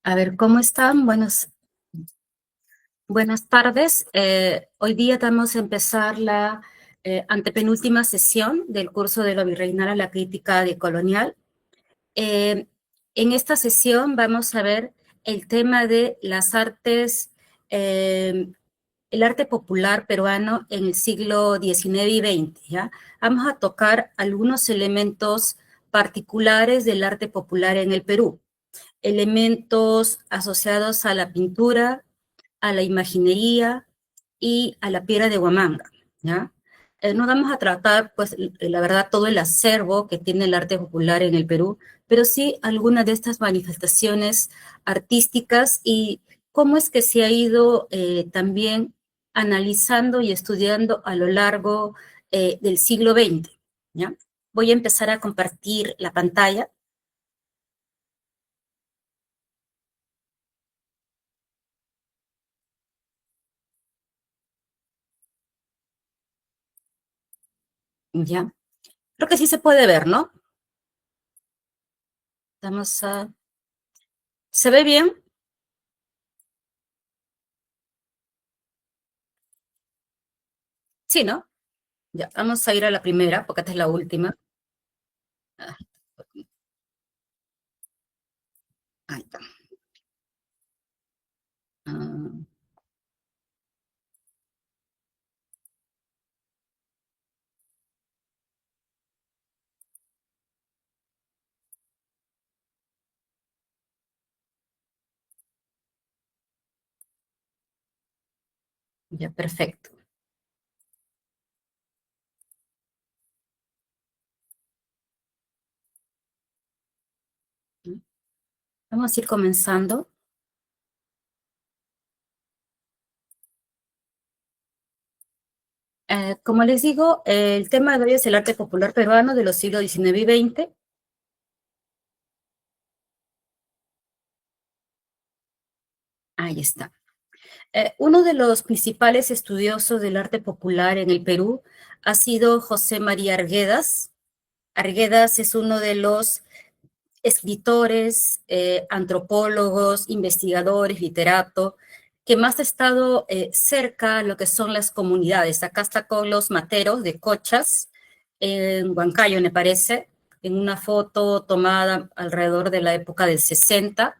A ver, ¿cómo están? Buenas tardes. Hoy día vamos a empezar la antepenúltima sesión del curso de lo virreinal a la crítica decolonial. Eh, en esta sesión vamos a ver el tema de las artes, el arte popular peruano en el siglo XIX y XX, ¿ya? Vamos a tocar algunos elementos particulares del arte popular en el Perú, elementos asociados a la pintura, a la imaginería y a la piedra de Huamanga, ¿ya? No vamos a tratar, pues, la verdad, todo el acervo que tiene el arte popular en el Perú, pero sí algunas de estas manifestaciones artísticas y cómo es que se ha ido también analizando y estudiando a lo largo del siglo XX, ¿ya? Voy a empezar a compartir la pantalla, ¿ya? Creo que sí se puede ver, ¿no? Vamos a... ¿Se ve bien? Sí, ¿no? Ya, vamos a ir a la primera, porque esta es la última. Ah, ahí está. Ah, ya, perfecto. Vamos a ir comenzando. Como les digo, el tema de hoy es el arte popular peruano de los siglos XIX y XX. Ahí está. Uno de los principales estudiosos del arte popular en el Perú ha sido José María Arguedas. Arguedas es uno de los escritores, antropólogos, investigadores, literatos, que más ha estado cerca a lo que son las comunidades. Acá está con los materos de Cochas, en Huancayo, me parece, en una foto tomada alrededor de la época del 60,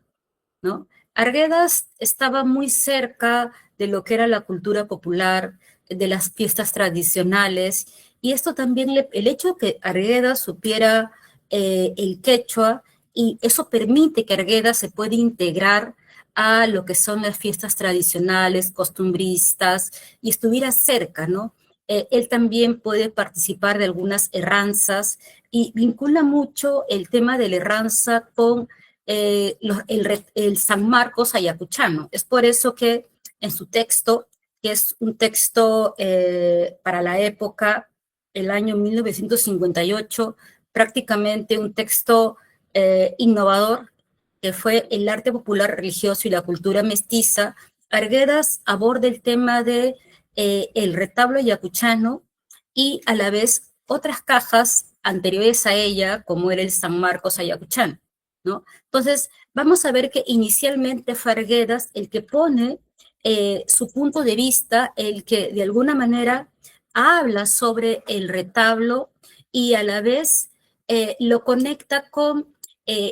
¿no? Arguedas estaba muy cerca de lo que era la cultura popular, de las fiestas tradicionales, y esto también, el hecho de que Arguedas supiera el quechua, y eso permite que Arguedas se pueda integrar a lo que son las fiestas tradicionales, costumbristas, y estuviera cerca, ¿no? Él también puede participar de algunas erranzas y vincula mucho el tema de la erranza con el San Marcos ayacuchano. Es por eso que en su texto, que es un texto para la época, el año 1958, prácticamente un texto innovador, que fue el arte popular religioso y la cultura mestiza, Arguedas aborda el tema de el retablo ayacuchano y a la vez otras cajas anteriores a ella, como era el San Marcos ayacuchano, ¿no? Entonces, vamos a ver que inicialmente fue Arguedas el que pone su punto de vista, el que de alguna manera habla sobre el retablo y a la vez lo conecta con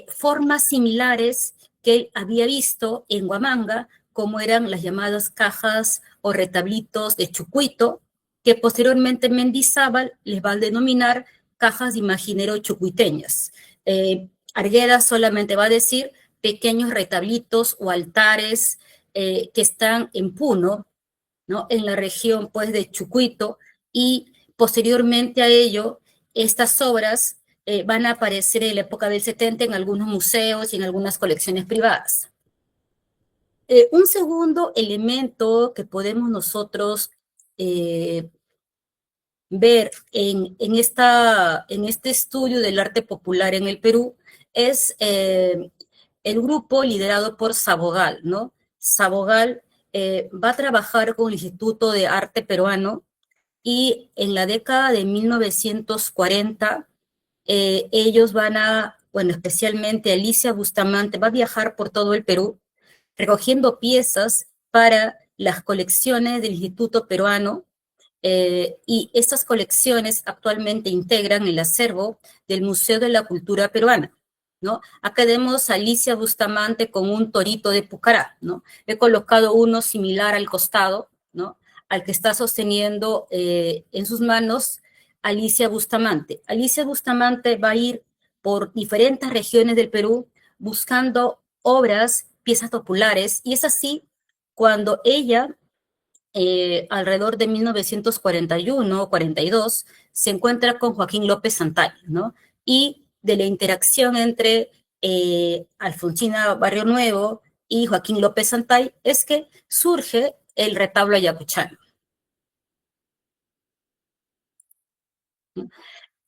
formas similares que él había visto en Huamanga, como eran las llamadas cajas o retablitos de Chucuito, que posteriormente Mendizábal les va a denominar cajas de imaginero chucuiteñas. Argueda solamente va a decir pequeños retablitos o altares que están en Puno, ¿no? En la región pues de Chucuito, y posteriormente a ello, estas obras van a aparecer en la época del 70 en algunos museos y en algunas colecciones privadas. Un segundo elemento que podemos nosotros ver en este estudio del arte popular en el Perú es el grupo liderado por Sabogal, ¿no? Sabogal va a trabajar con el Instituto de Arte Peruano y en la década de 1940 ellos van a bueno, especialmente Alicia Bustamante, va a viajar por todo el Perú recogiendo piezas para las colecciones del Instituto Peruano, y estas colecciones actualmente integran el acervo del Museo de la Cultura Peruana, ¿no? Acá vemos a Alicia Bustamante con un torito de Pucará, ¿no? He colocado uno similar al costado, ¿no? Al que está sosteniendo en sus manos Alicia Bustamante. Alicia Bustamante va a ir por diferentes regiones del Perú buscando obras, piezas populares, y es así cuando ella alrededor de 1941 o 42, se encuentra con Joaquín López Santalla, ¿no? Y de la interacción entre Alfonsina Barrio Nuevo y Joaquín López Santalla es que surge el retablo ayacuchano.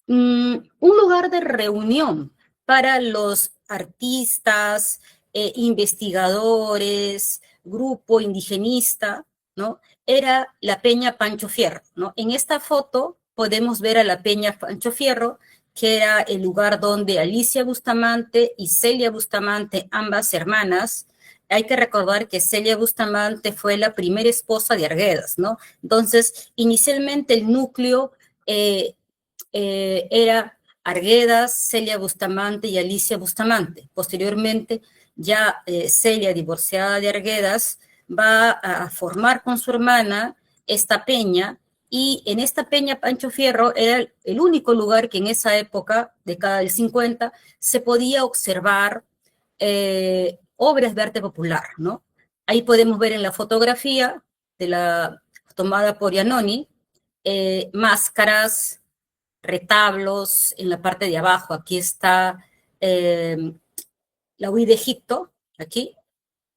Un lugar de reunión para los artistas, investigadores, grupo indigenista, ¿no? Era la Peña Pancho Fierro, ¿no? En esta foto podemos ver a la Peña Pancho Fierro, que era el lugar donde Alicia Bustamante y Celia Bustamante, ambas hermanas, hay que recordar que Celia Bustamante fue la primera esposa de Arguedas, ¿no? Entonces, inicialmente el núcleo era Arguedas, Celia Bustamante y Alicia Bustamante. Posteriormente, ya Celia, divorciada de Arguedas, va a formar con su hermana esta peña, y en esta peña Pancho Fierro era el único lugar que en esa época, década del 50, se podía observar obras de arte popular, ¿no? Ahí podemos ver en la fotografía de la tomada por Iannoni, máscaras, retablos en la parte de abajo. Aquí está la huida de Egipto, aquí,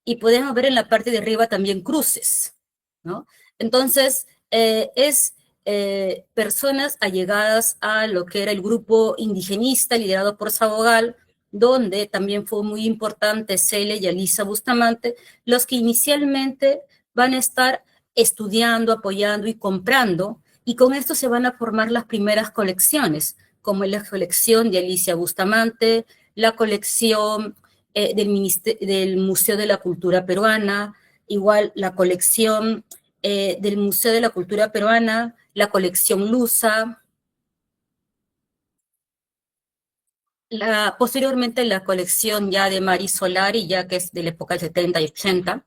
y podemos ver en la parte de arriba también cruces, ¿no? Entonces, es personas allegadas a lo que era el grupo indigenista liderado por Sabogal, donde también fue muy importante Celia y Alisa Bustamante, los que inicialmente van a estar estudiando, apoyando y comprando, y con esto se van a formar las primeras colecciones, como la colección de Alicia Bustamante, la colección del Museo de la Cultura Peruana, igual la colección del Museo de la Cultura Peruana, la colección Lusa, posteriormente la colección ya de Mari Solari, ya que es de la época del 70 y 80.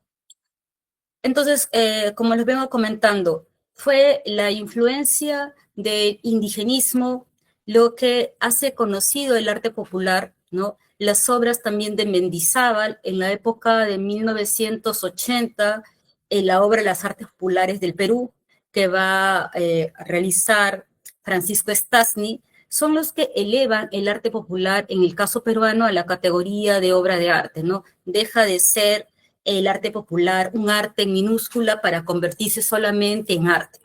Entonces, como les vengo comentando, fue la influencia del indigenismo lo que hace conocido el arte popular, ¿no? Las obras también de Mendizábal en la época de 1980, en la obra Las Artes Populares del Perú, que va a realizar Francisco Stasny, son los que elevan el arte popular, en el caso peruano, a la categoría de obra de arte, ¿no? Deja de ser el arte popular, un arte en minúscula, para convertirse solamente en arte.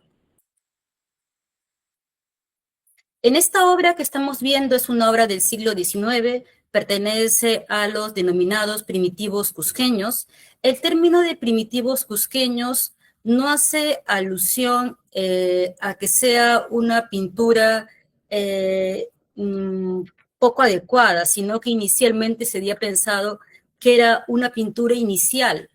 En esta obra que estamos viendo es una obra del siglo XIX, pertenece a los denominados primitivos cusqueños. El término de primitivos cusqueños no hace alusión a que sea una pintura poco adecuada, sino que inicialmente se había pensado que era una pintura inicial,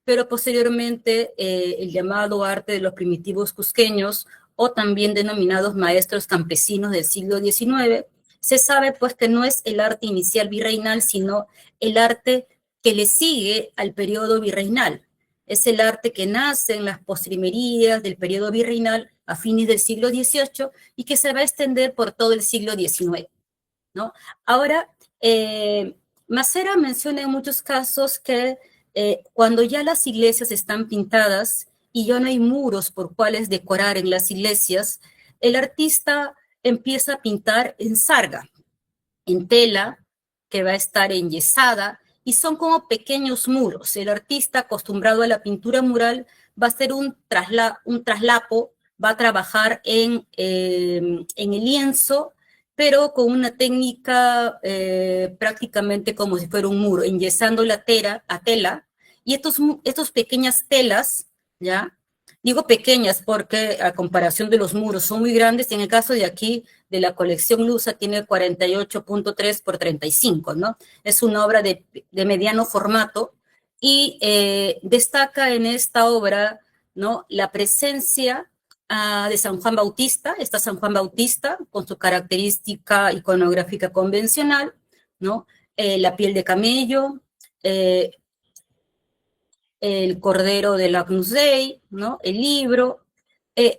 pero posteriormente el llamado arte de los primitivos cusqueños, o también denominados maestros campesinos del siglo XIX, se sabe pues que no es el arte inicial virreinal, sino el arte que le sigue al periodo virreinal. Es el arte que nace en las postrimerías del periodo virreinal a fines del siglo XVIII y que se va a extender por todo el siglo XIX, ¿no? Ahora, Macera menciona en muchos casos que cuando ya las iglesias están pintadas y ya no hay muros por cuales decorar en las iglesias, el artista empieza a pintar en sarga, en tela, que va a estar enyesada, y son como pequeños muros. El artista acostumbrado a la pintura mural va a hacer un traslapo, va a trabajar en el lienzo, pero con una técnica prácticamente como si fuera un muro, enyesando la tela, y estos pequeñas telas, ¿ya? Digo pequeñas porque a comparación de los muros son muy grandes, y en el caso de aquí, de la colección Lusa, tiene 48.3 por 35, ¿no? Es una obra de mediano formato, y destaca en esta obra, ¿no?, la presencia de San Juan Bautista. Está San Juan Bautista con su característica iconográfica convencional, ¿no? La piel de camello, eh, el Cordero del Agnus Dei, ¿no?, el libro,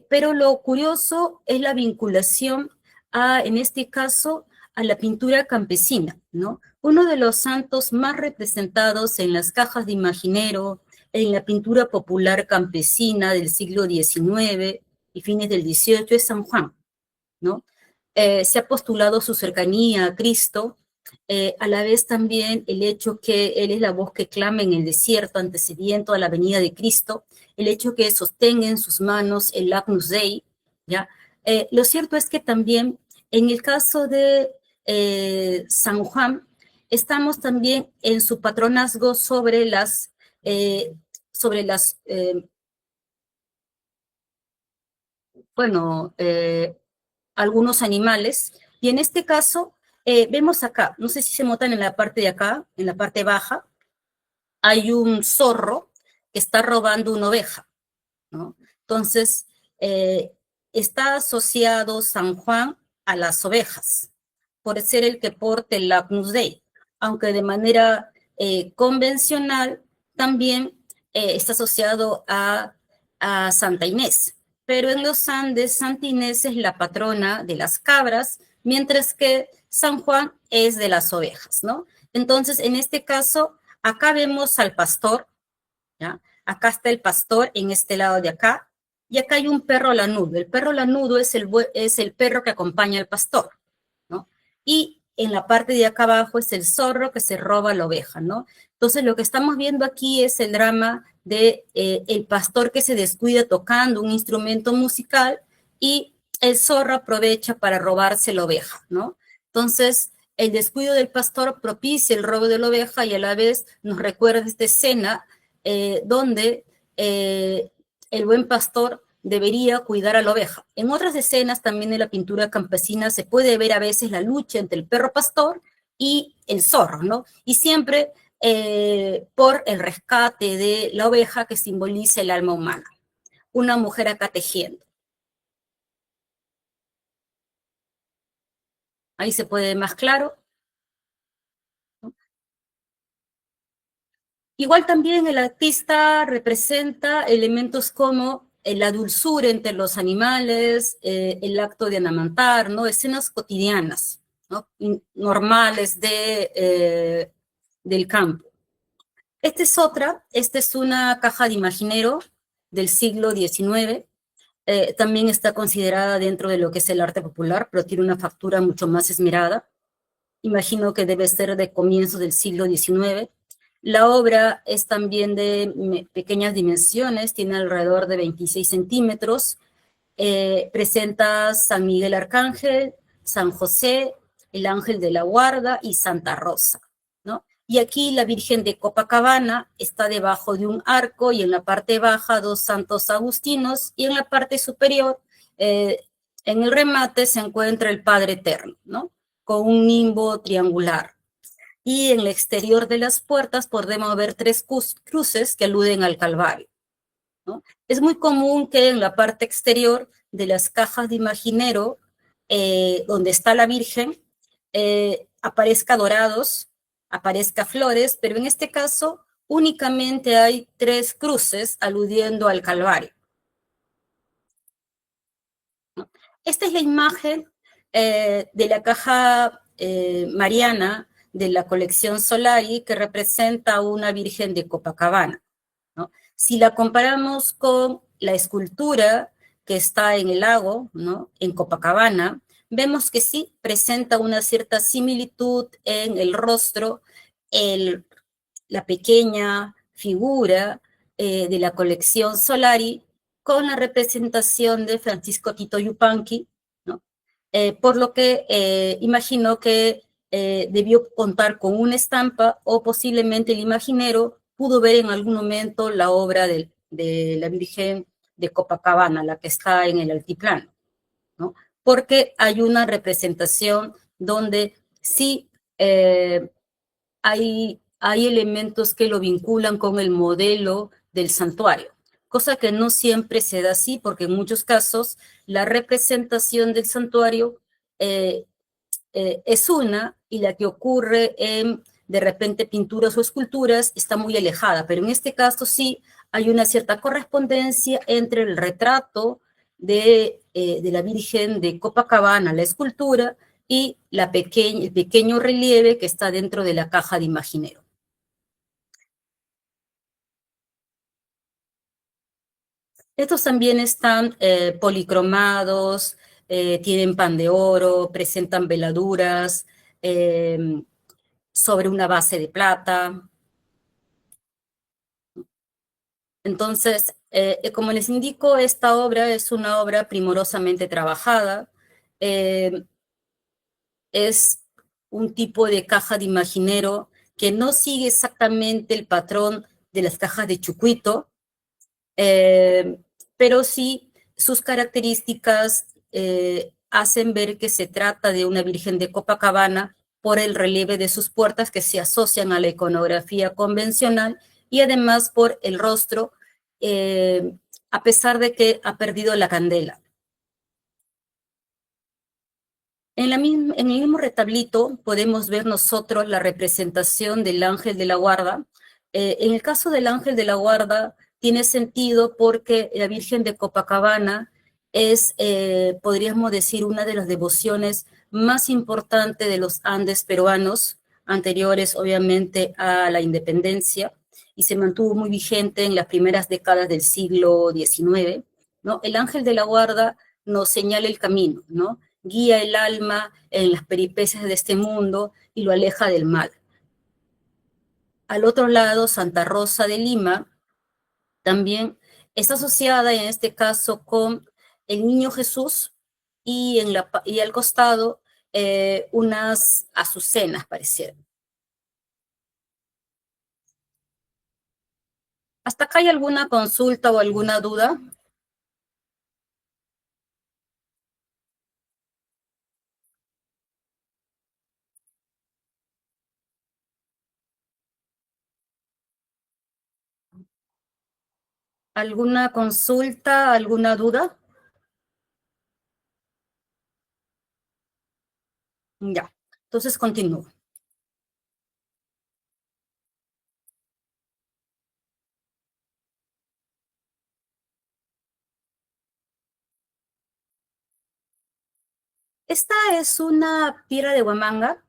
pero lo curioso es la vinculación en este caso, a la pintura campesina, ¿no? Uno de los santos más representados en las cajas de imaginero, en la pintura popular campesina del siglo XIX y fines del XVIII, es San Juan, ¿no? Se ha postulado su cercanía a Cristo, a la vez también el hecho que Él es la voz que clama en el desierto, antecediendo a la venida de Cristo, el hecho que sostenga en sus manos el Agnus Dei, ¿ya? Lo cierto es que también en el caso de San Juan, estamos también en su patronazgo eh, sobre las bueno, algunos animales, y en este caso vemos acá, no sé si se notan en la parte de acá, en la parte baja, hay un zorro que está robando una oveja, ¿no? Entonces, eh, está asociado San Juan a las ovejas, por ser el que porte el Agnus Dei, aunque de manera convencional también está asociado a Santa Inés, pero en los Andes Santa Inés es la patrona de las cabras, mientras que San Juan es de las ovejas, ¿no? Entonces, en este caso, acá vemos al pastor, ¿ya? Acá está el pastor en este lado de acá, y acá hay un perro lanudo. El perro lanudo es el perro que acompaña al pastor, ¿no? Y en la parte de acá abajo es el zorro que se roba la oveja, ¿no? Entonces lo que estamos viendo aquí es el drama de el pastor que se descuida tocando un instrumento musical, y el zorro aprovecha para robarse la oveja, ¿no? Entonces el descuido del pastor propicia el robo de la oveja, y a la vez nos recuerda esta escena donde el buen pastor debería cuidar a la oveja. En otras escenas también de la pintura campesina se puede ver a veces la lucha entre el perro pastor y el zorro, ¿no? Y siempre por el rescate de la oveja, que simboliza el alma humana. Una mujer acá tejiendo. Ahí se puede ver más claro. Igual también el artista representa elementos como la dulzura entre los animales, el acto de amamantar, ¿no? Escenas cotidianas, ¿no?, normales del campo. Esta es una caja de imaginero del siglo XIX, también está considerada dentro de lo que es el arte popular, pero tiene una factura mucho más esmerada. Imagino que debe ser de comienzo del siglo XIX. La obra es también de pequeñas dimensiones, tiene alrededor de 26 centímetros, presenta San Miguel Arcángel, San José, el Ángel de la Guarda y Santa Rosa, ¿no? Y aquí la Virgen de Copacabana está debajo de un arco, y en la parte baja dos santos agustinos, y en la parte superior, eh, en el remate, se encuentra el Padre Eterno, ¿no?, con un nimbo triangular. Y en el exterior de las puertas podemos ver tres cruces que aluden al Calvario, ¿no? Es muy común que en la parte exterior de las cajas de imaginero, donde está la Virgen, aparezca dorados, aparezca flores, pero en este caso únicamente hay tres cruces aludiendo al Calvario, ¿no? Esta es la imagen de la caja mariana de la colección Solari, que representa a una Virgen de Copacabana, ¿no? Si la comparamos con la escultura que está en el lago, ¿no?, en Copacabana, vemos que sí presenta una cierta similitud en el rostro, el, la pequeña figura de la colección Solari con la representación de Francisco Tito Yupanqui, ¿no? Por lo que imagino que debió contar con una estampa, o posiblemente el imaginero pudo ver en algún momento la obra de la Virgen de Copacabana, la que está en el altiplano, ¿no? Porque hay una representación donde sí hay elementos que lo vinculan con el modelo del santuario, cosa que no siempre se da así, porque en muchos casos la representación del santuario eh, es una y la que ocurre en, de repente, pinturas o esculturas está muy alejada, pero en este caso sí hay una cierta correspondencia entre el retrato de la Virgen de Copacabana, la escultura, y el pequeño relieve que está dentro de la caja de Imaginero. Estos también están policromados, tienen pan de oro, presentan veladuras sobre una base de plata. Entonces, como les indico, esta obra es una obra primorosamente trabajada. Eh, es un tipo de caja de Imaginero que no sigue exactamente el patrón de las cajas de Chucuito, eh, pero sí sus características hacen ver que se trata de una Virgen de Copacabana por el relieve de sus puertas que se asocian a la iconografía convencional y además por el rostro, eh, a pesar de que ha perdido la candela. En el mismo retablito podemos ver nosotros la representación del ángel de la guarda. En el caso del ángel de la guarda tiene sentido porque la Virgen de Copacabana es, podríamos decir, una de las devociones más importantes de los Andes peruanos, anteriores obviamente a la independencia, y se mantuvo muy vigente en las primeras décadas del siglo XIX, ¿no? El ángel de la guarda nos señala el camino, ¿no? Guía el alma en las peripecias de este mundo y lo aleja del mal. Al otro lado, Santa Rosa de Lima también está asociada en este caso con el niño Jesús y al costado unas azucenas parecieron. ¿Hasta acá hay alguna consulta o alguna duda? ¿Alguna consulta, alguna duda? Ya, entonces continúo. Esta es una piedra de Huamanga,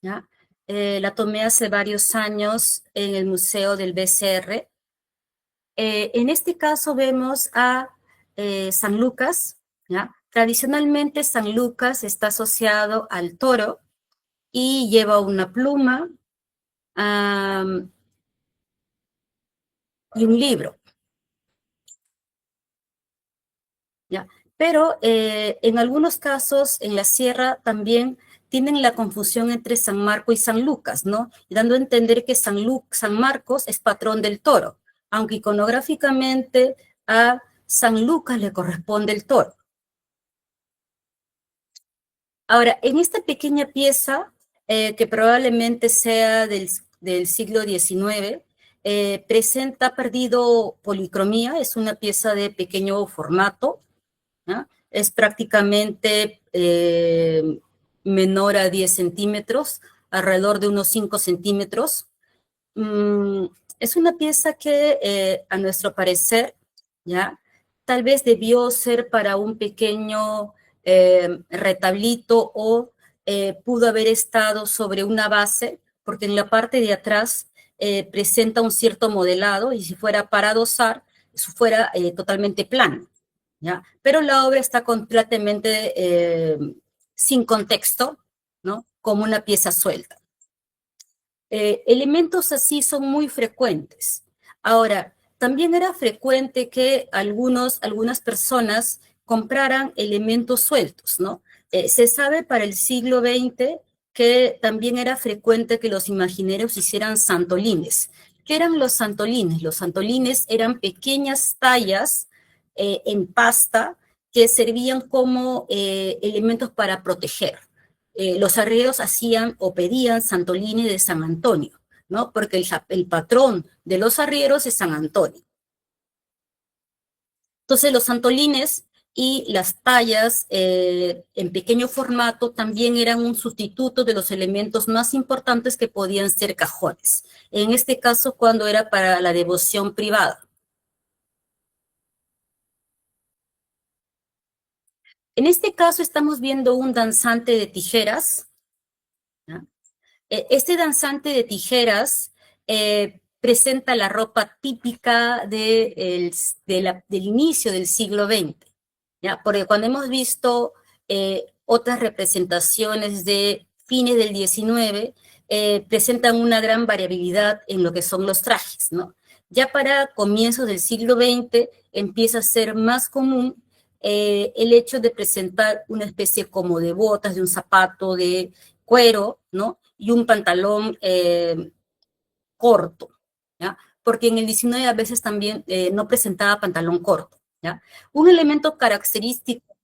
¿ya? La tomé hace varios años en el Museo del BCR. En este caso vemos a San Lucas, ¿ya? Tradicionalmente San Lucas está asociado al toro y lleva una pluma y un libro, ¿ya? Pero en algunos casos en la sierra también tienen la confusión entre San Marco y San Lucas, ¿no? Dando a entender que San Marcos es patrón del toro, aunque iconográficamente a San Lucas le corresponde el toro. Ahora, en esta pequeña pieza, que probablemente sea del siglo XIX, ha perdido policromía, es una pieza de pequeño formato, ¿no? Es prácticamente menor a 10 centímetros, alrededor de unos 5 centímetros. Mm, es una pieza que, a nuestro parecer, ¿ya? Tal vez debió ser para un pequeño retablito o pudo haber estado sobre una base, porque en la parte de atrás presenta un cierto modelado y si fuera para adosar, eso fuera totalmente plano, ¿ya? Pero la obra está completamente sin contexto, ¿no? Como una pieza suelta. Elementos así son muy frecuentes. Ahora, también era frecuente que algunas personas compraran elementos sueltos, ¿no? Se sabe para el siglo XX que también era frecuente que los imagineros hicieran santolines. ¿Qué eran los santolines? Los santolines eran pequeñas tallas en pasta que servían como elementos para proteger. Los arrieros hacían o pedían santolini de San Antonio, ¿no? Porque el patrón de los arrieros es San Antonio. Entonces los santolines y las tallas en pequeño formato también eran un sustituto de los elementos más importantes que podían ser cajones. En este caso, cuando era para la devoción privada. En este caso estamos viendo un danzante de tijeras, ¿no? Este danzante de tijeras presenta la ropa típica del inicio del siglo XX, ¿ya? Porque cuando hemos visto otras representaciones de fines del XIX, presentan una gran variabilidad en lo que son los trajes, ¿no? Ya para comienzos del siglo XX empieza a ser más común el hecho de presentar una especie como de botas, de un zapato de cuero, ¿no? Y un pantalón corto, ¿ya? Porque en el 19 a veces también no presentaba pantalón corto, ¿ya? Un elemento característico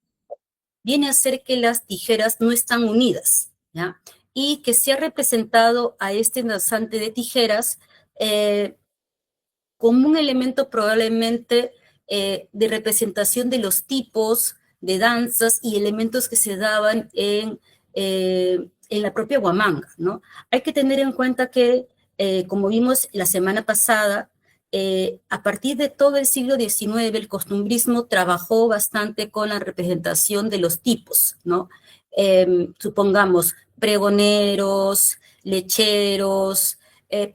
viene a ser que las tijeras no están unidas, ¿ya? Y que se ha representado a este danzante de tijeras como un elemento probablemente de representación de los tipos de danzas y elementos que se daban en la propia Huamanga, ¿no? Hay que tener en cuenta que, como vimos la semana pasada, a partir de todo el siglo XIX, el costumbrismo trabajó bastante con la representación de los tipos, ¿no? Supongamos, pregoneros, lecheros,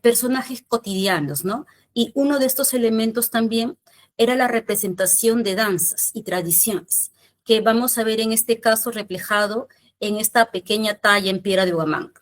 personajes cotidianos, ¿no? Y uno de estos elementos también era la representación de danzas y tradiciones, que vamos a ver en este caso reflejado en esta pequeña talla en piedra de Huamanga.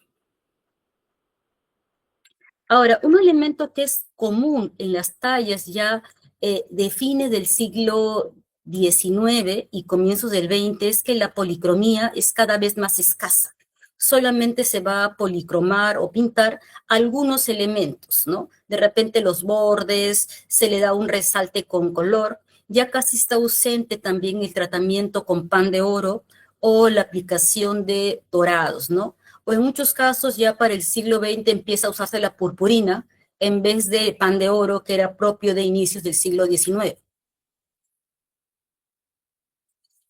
Ahora, un elemento que es común en las tallas ya de fines del siglo XIX y comienzos del XX es que la policromía es cada vez más escasa. Solamente se va a policromar o pintar algunos elementos, ¿no? De repente los bordes, se le da un resalte con color, ya casi está ausente también el tratamiento con pan de oro o la aplicación de dorados, ¿no? O en muchos casos ya para el siglo XX empieza a usarse la purpurina en vez de pan de oro que era propio de inicios del siglo XIX.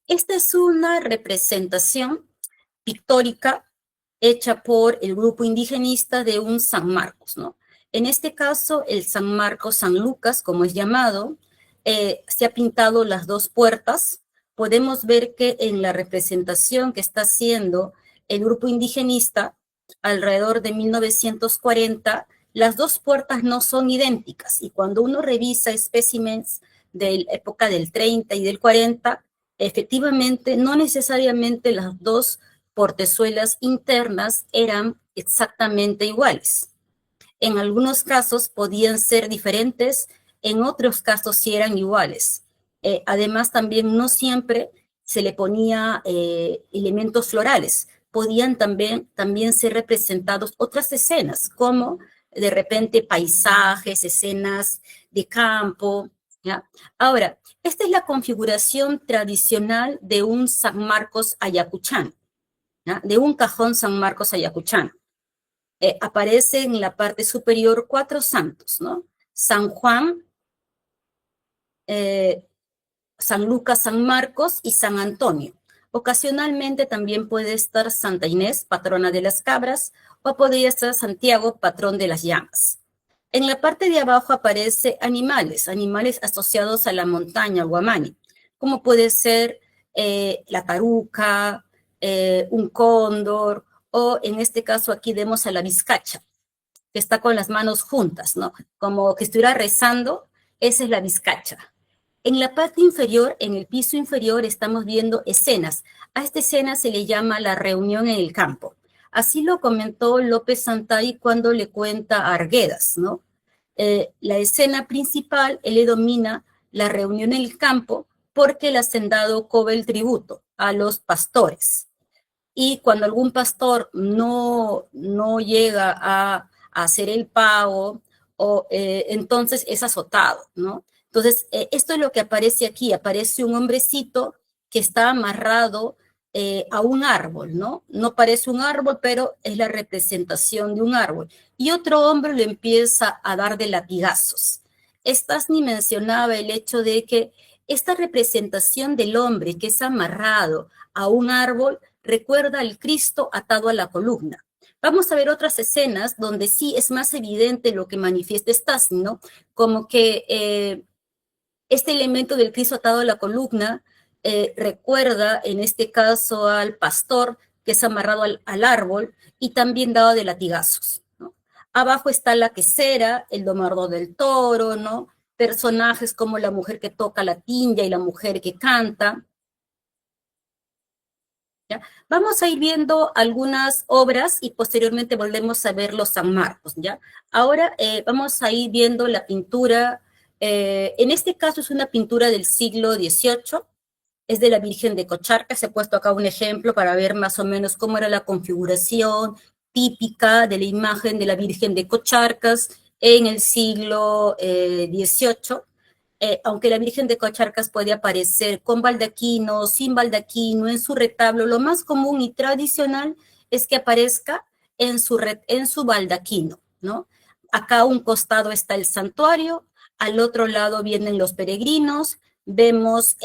Esta es una representación pictórica hecha por el grupo indigenista de un San Marcos, ¿no? En este caso, el San Marcos, San Lucas, como es llamado, se ha pintado las dos puertas. Podemos ver que en la representación que está haciendo el grupo indigenista, alrededor de 1940, las dos puertas no son idénticas. Y cuando uno revisa especímenes de la época del 30 y del 40, efectivamente, no necesariamente las dos portezuelas internas eran exactamente iguales. En algunos casos podían ser diferentes, en otros casos sí eran iguales. Además, también no siempre se le ponía elementos florales. Podían también ser representados otras escenas, como de repente paisajes, escenas de campo, ¿ya? Ahora, esta es la configuración tradicional de un San Marcos ayacuchano, ¿ya? De un cajón San Marcos ayacuchano. Aparece en la parte superior cuatro santos, ¿no? San Juan, eh, San Lucas, San Marcos y San Antonio. Ocasionalmente también puede estar Santa Inés, patrona de las cabras, o podría estar Santiago, patrón de las llamas. En la parte de abajo aparece animales asociados a la montaña, Guamani, como puede ser la taruca, un cóndor, o en este caso aquí vemos a la vizcacha, que está con las manos juntas, ¿no? Como que estuviera rezando, esa es la vizcacha. En la parte inferior, en el piso inferior, estamos viendo escenas. A esta escena se le llama la reunión en el campo. Así lo comentó López Santay cuando le cuenta a Arguedas, ¿no? La escena principal, él le domina la reunión en el campo porque el hacendado cobra el tributo a los pastores. Y cuando algún pastor no llega a hacer el pago, entonces es azotado, ¿no? Entonces, esto es lo que aparece aquí. Aparece un hombrecito que está amarrado a un árbol, ¿no? No parece un árbol, pero es la representación de un árbol. Y otro hombre le empieza a dar de latigazos. Stasny mencionaba el hecho de que esta representación del hombre que es amarrado a un árbol recuerda al Cristo atado a la columna. Vamos a ver otras escenas donde sí es más evidente lo que manifiesta Stasny, ¿no? Como que este elemento del Cristo atado a la columna recuerda en este caso al pastor que es amarrado al árbol y también dado de latigazos, ¿no? Abajo está la quesera, el domador del toro, ¿no? Personajes como la mujer que toca la tinja y la mujer que canta. ¿Ya? Vamos a ir viendo algunas obras y posteriormente volvemos a ver los San Marcos, ¿ya? Ahora vamos a ir viendo la pintura, en este caso es una pintura del siglo XVIII, es de la Virgen de Cocharcas. He puesto acá un ejemplo para ver más o menos cómo era la configuración típica de la imagen de la Virgen de Cocharcas en el siglo XVIII. Aunque la Virgen de Cocharcas puede aparecer con baldaquino, sin baldaquino, en su retablo, lo más común y tradicional es que aparezca en su baldaquino, ¿no? Acá a un costado está el santuario, al otro lado vienen los peregrinos, vemos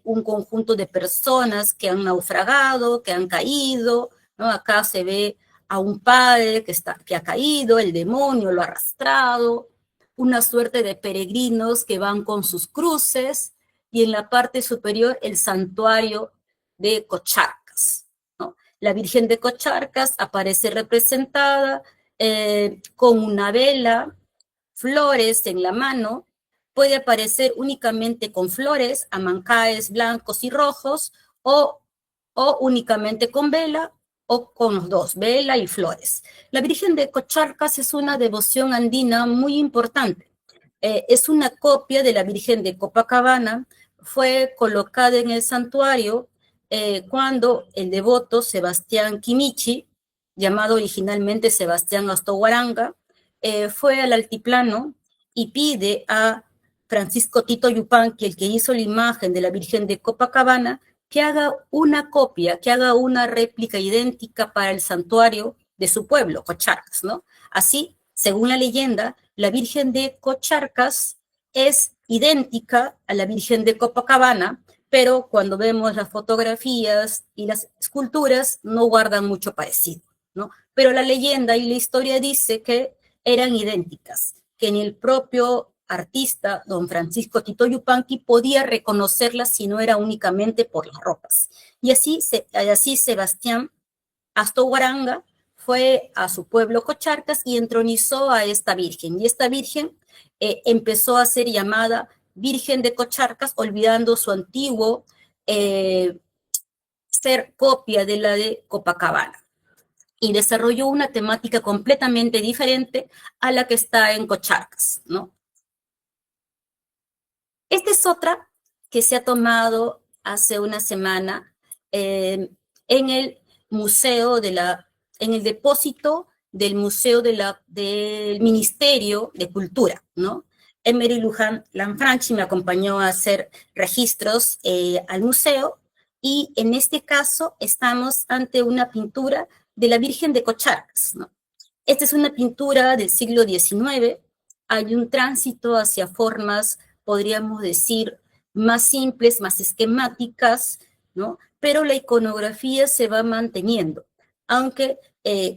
un conjunto de personas que han naufragado, que han caído, ¿no? Acá se ve a un padre que ha caído, el demonio lo ha arrastrado, una suerte de peregrinos que van con sus cruces, y en la parte superior el santuario de Cocharcas, ¿no? La Virgen de Cocharcas aparece representada con una vela, flores en la mano, puede aparecer únicamente con flores, amancaes blancos y rojos, o, o únicamente con vela, o con los dos, vela y flores. La Virgen de Cocharcas es una devoción andina muy importante. Es una copia de la Virgen de Copacabana, fue colocada en el santuario cuando el devoto Sebastián Quimichi, llamado originalmente Sebastián Astoguaranga, fue al altiplano y pide a Francisco Tito Yupanqui, el que hizo la imagen de la Virgen de Copacabana, que haga una copia, que haga una réplica idéntica para el santuario de su pueblo, Cocharcas, ¿no? Así, según la leyenda, la Virgen de Cocharcas es idéntica a la Virgen de Copacabana, pero cuando vemos las fotografías y las esculturas no guardan mucho parecido, ¿no? Pero la leyenda y la historia dice que eran idénticas, que ni el propio artista, don Francisco Tito Yupanqui, podía reconocerlas si no era únicamente por las ropas. Y así Sebastián Astoguaranga fue a su pueblo Cocharcas y entronizó a esta virgen. Y esta virgen empezó a ser llamada Virgen de Cocharcas, olvidando su antiguo ser copia de la de Copacabana. Y desarrolló una temática completamente diferente a la que está en Cocharcas, ¿no? Esta es otra que se ha tomado hace una semana en el museo en el depósito del Museo del Ministerio de Cultura, ¿no? Emery Luján Lanfranchi me acompañó a hacer registros al museo, y en este caso estamos ante una pintura de la Virgen de Cocharcas, ¿no? Esta es una pintura del siglo XIX, hay un tránsito hacia formas, podríamos decir, más simples, más esquemáticas, ¿no? Pero la iconografía se va manteniendo, aunque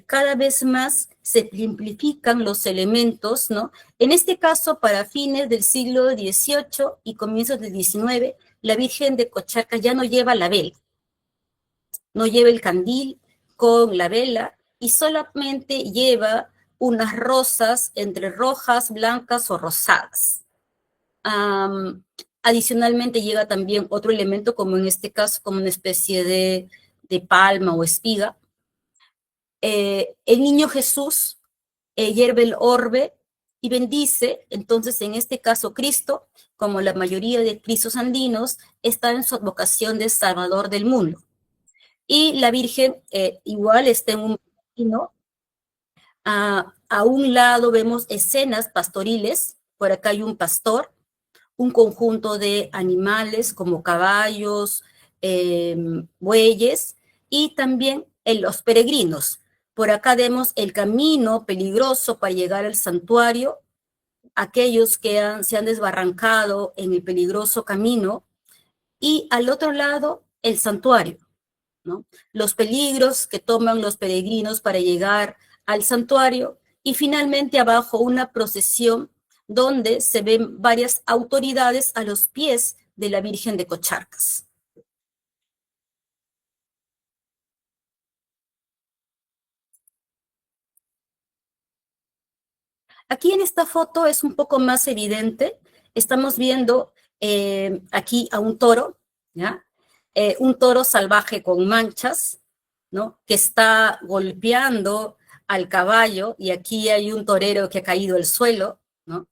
cada vez más se simplifican los elementos, ¿no? En este caso, para fines del siglo XVIII y comienzos del XIX, la Virgen de Cocharcas ya no lleva la vela, no lleva el candil con la vela, y solamente lleva unas rosas entre rojas, blancas o rosadas. Adicionalmente llega también otro elemento, como en este caso, como una especie de palma o espiga. El niño Jesús hierve el orbe y bendice. Entonces, en este caso, Cristo, como la mayoría de cristos andinos, está en su advocación de Salvador del mundo. Y la Virgen igual está en un camino. A un lado vemos escenas pastoriles, por acá hay un pastor, un conjunto de animales como caballos, bueyes y también los peregrinos. Por acá vemos el camino peligroso para llegar al santuario, aquellos que se han desbarrancado en el peligroso camino, y al otro lado el santuario, ¿no? Los peligros que toman los peregrinos para llegar al santuario, y finalmente abajo una procesión donde se ven varias autoridades a los pies de la Virgen de Cocharcas. Aquí en esta foto es un poco más evidente. Estamos viendo aquí a un toro, ¿ya? Un toro salvaje con manchas, ¿no? Que está golpeando al caballo, y aquí hay un torero que ha caído al suelo, ¿no?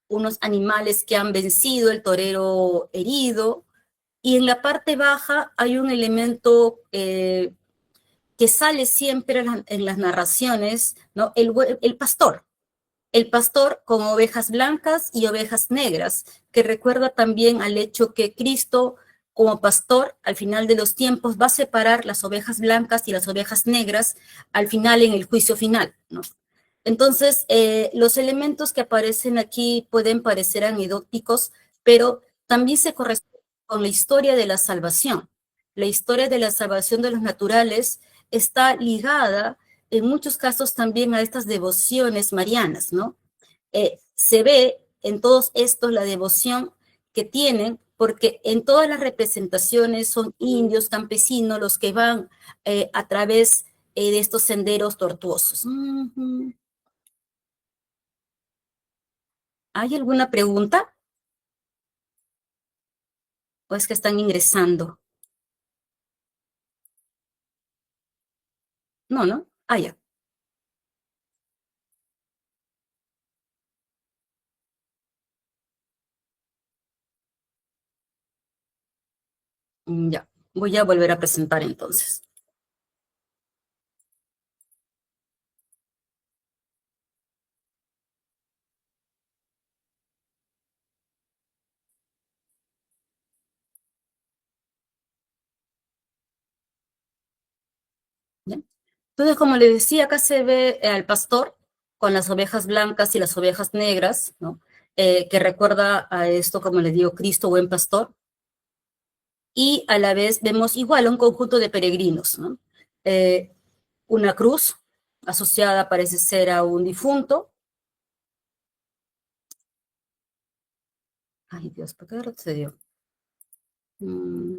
Unos animales que han vencido, el torero herido, y en la parte baja hay un elemento que sale siempre en las narraciones, ¿no? El pastor con ovejas blancas y ovejas negras, que recuerda también al hecho que Cristo, como pastor, al final de los tiempos, va a separar las ovejas blancas y las ovejas negras al final en el juicio final, ¿no? Entonces, los elementos que aparecen aquí pueden parecer anecdóticos, pero también se corresponden con la historia de la salvación. La historia de la salvación de los naturales está ligada en muchos casos también a estas devociones marianas, ¿no? Se ve en todos estos la devoción que tienen, porque en todas las representaciones son indios, campesinos, los que van a través de estos senderos tortuosos. ¿Hay alguna pregunta? ¿O es que están ingresando? No, ¿no? Ah, ya. Ya. Voy a volver a presentar entonces. ¿Ya? Entonces, como le decía, acá se ve al pastor con las ovejas blancas y las ovejas negras, ¿no? Que recuerda a esto, como le digo, Cristo, buen pastor, y a la vez vemos igual a un conjunto de peregrinos, ¿no? Eh, una cruz asociada parece ser a un difunto. Ay, Dios, ¿por qué retrocedió? Mm,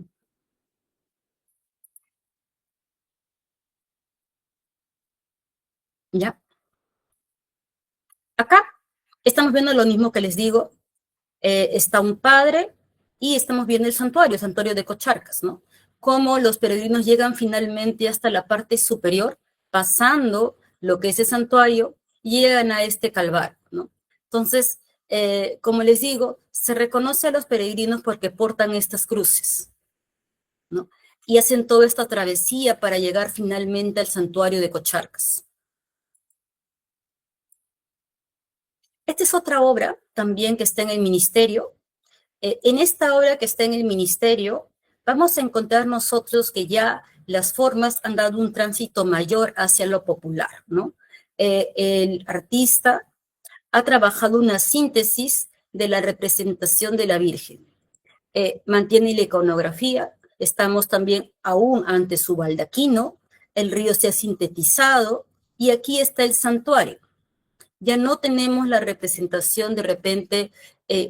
ya. Acá estamos viendo lo mismo que les digo. Está un padre y estamos viendo el santuario de Cocharcas, ¿no? Cómo los peregrinos llegan finalmente hasta la parte superior, pasando lo que es el santuario, llegan a este calvario, ¿no? Entonces, como les digo, se reconoce a los peregrinos porque portan estas cruces, ¿no? Y hacen toda esta travesía para llegar finalmente al santuario de Cocharcas. Esta es otra obra también que está en el ministerio. En esta obra que está en el ministerio, vamos a encontrar nosotros que ya las formas han dado un tránsito mayor hacia lo popular, ¿no? El artista ha trabajado una síntesis de la representación de la Virgen. Mantiene la iconografía, estamos también aún ante su baldaquino, el río se ha sintetizado y aquí está el santuario. Ya no tenemos la representación de repente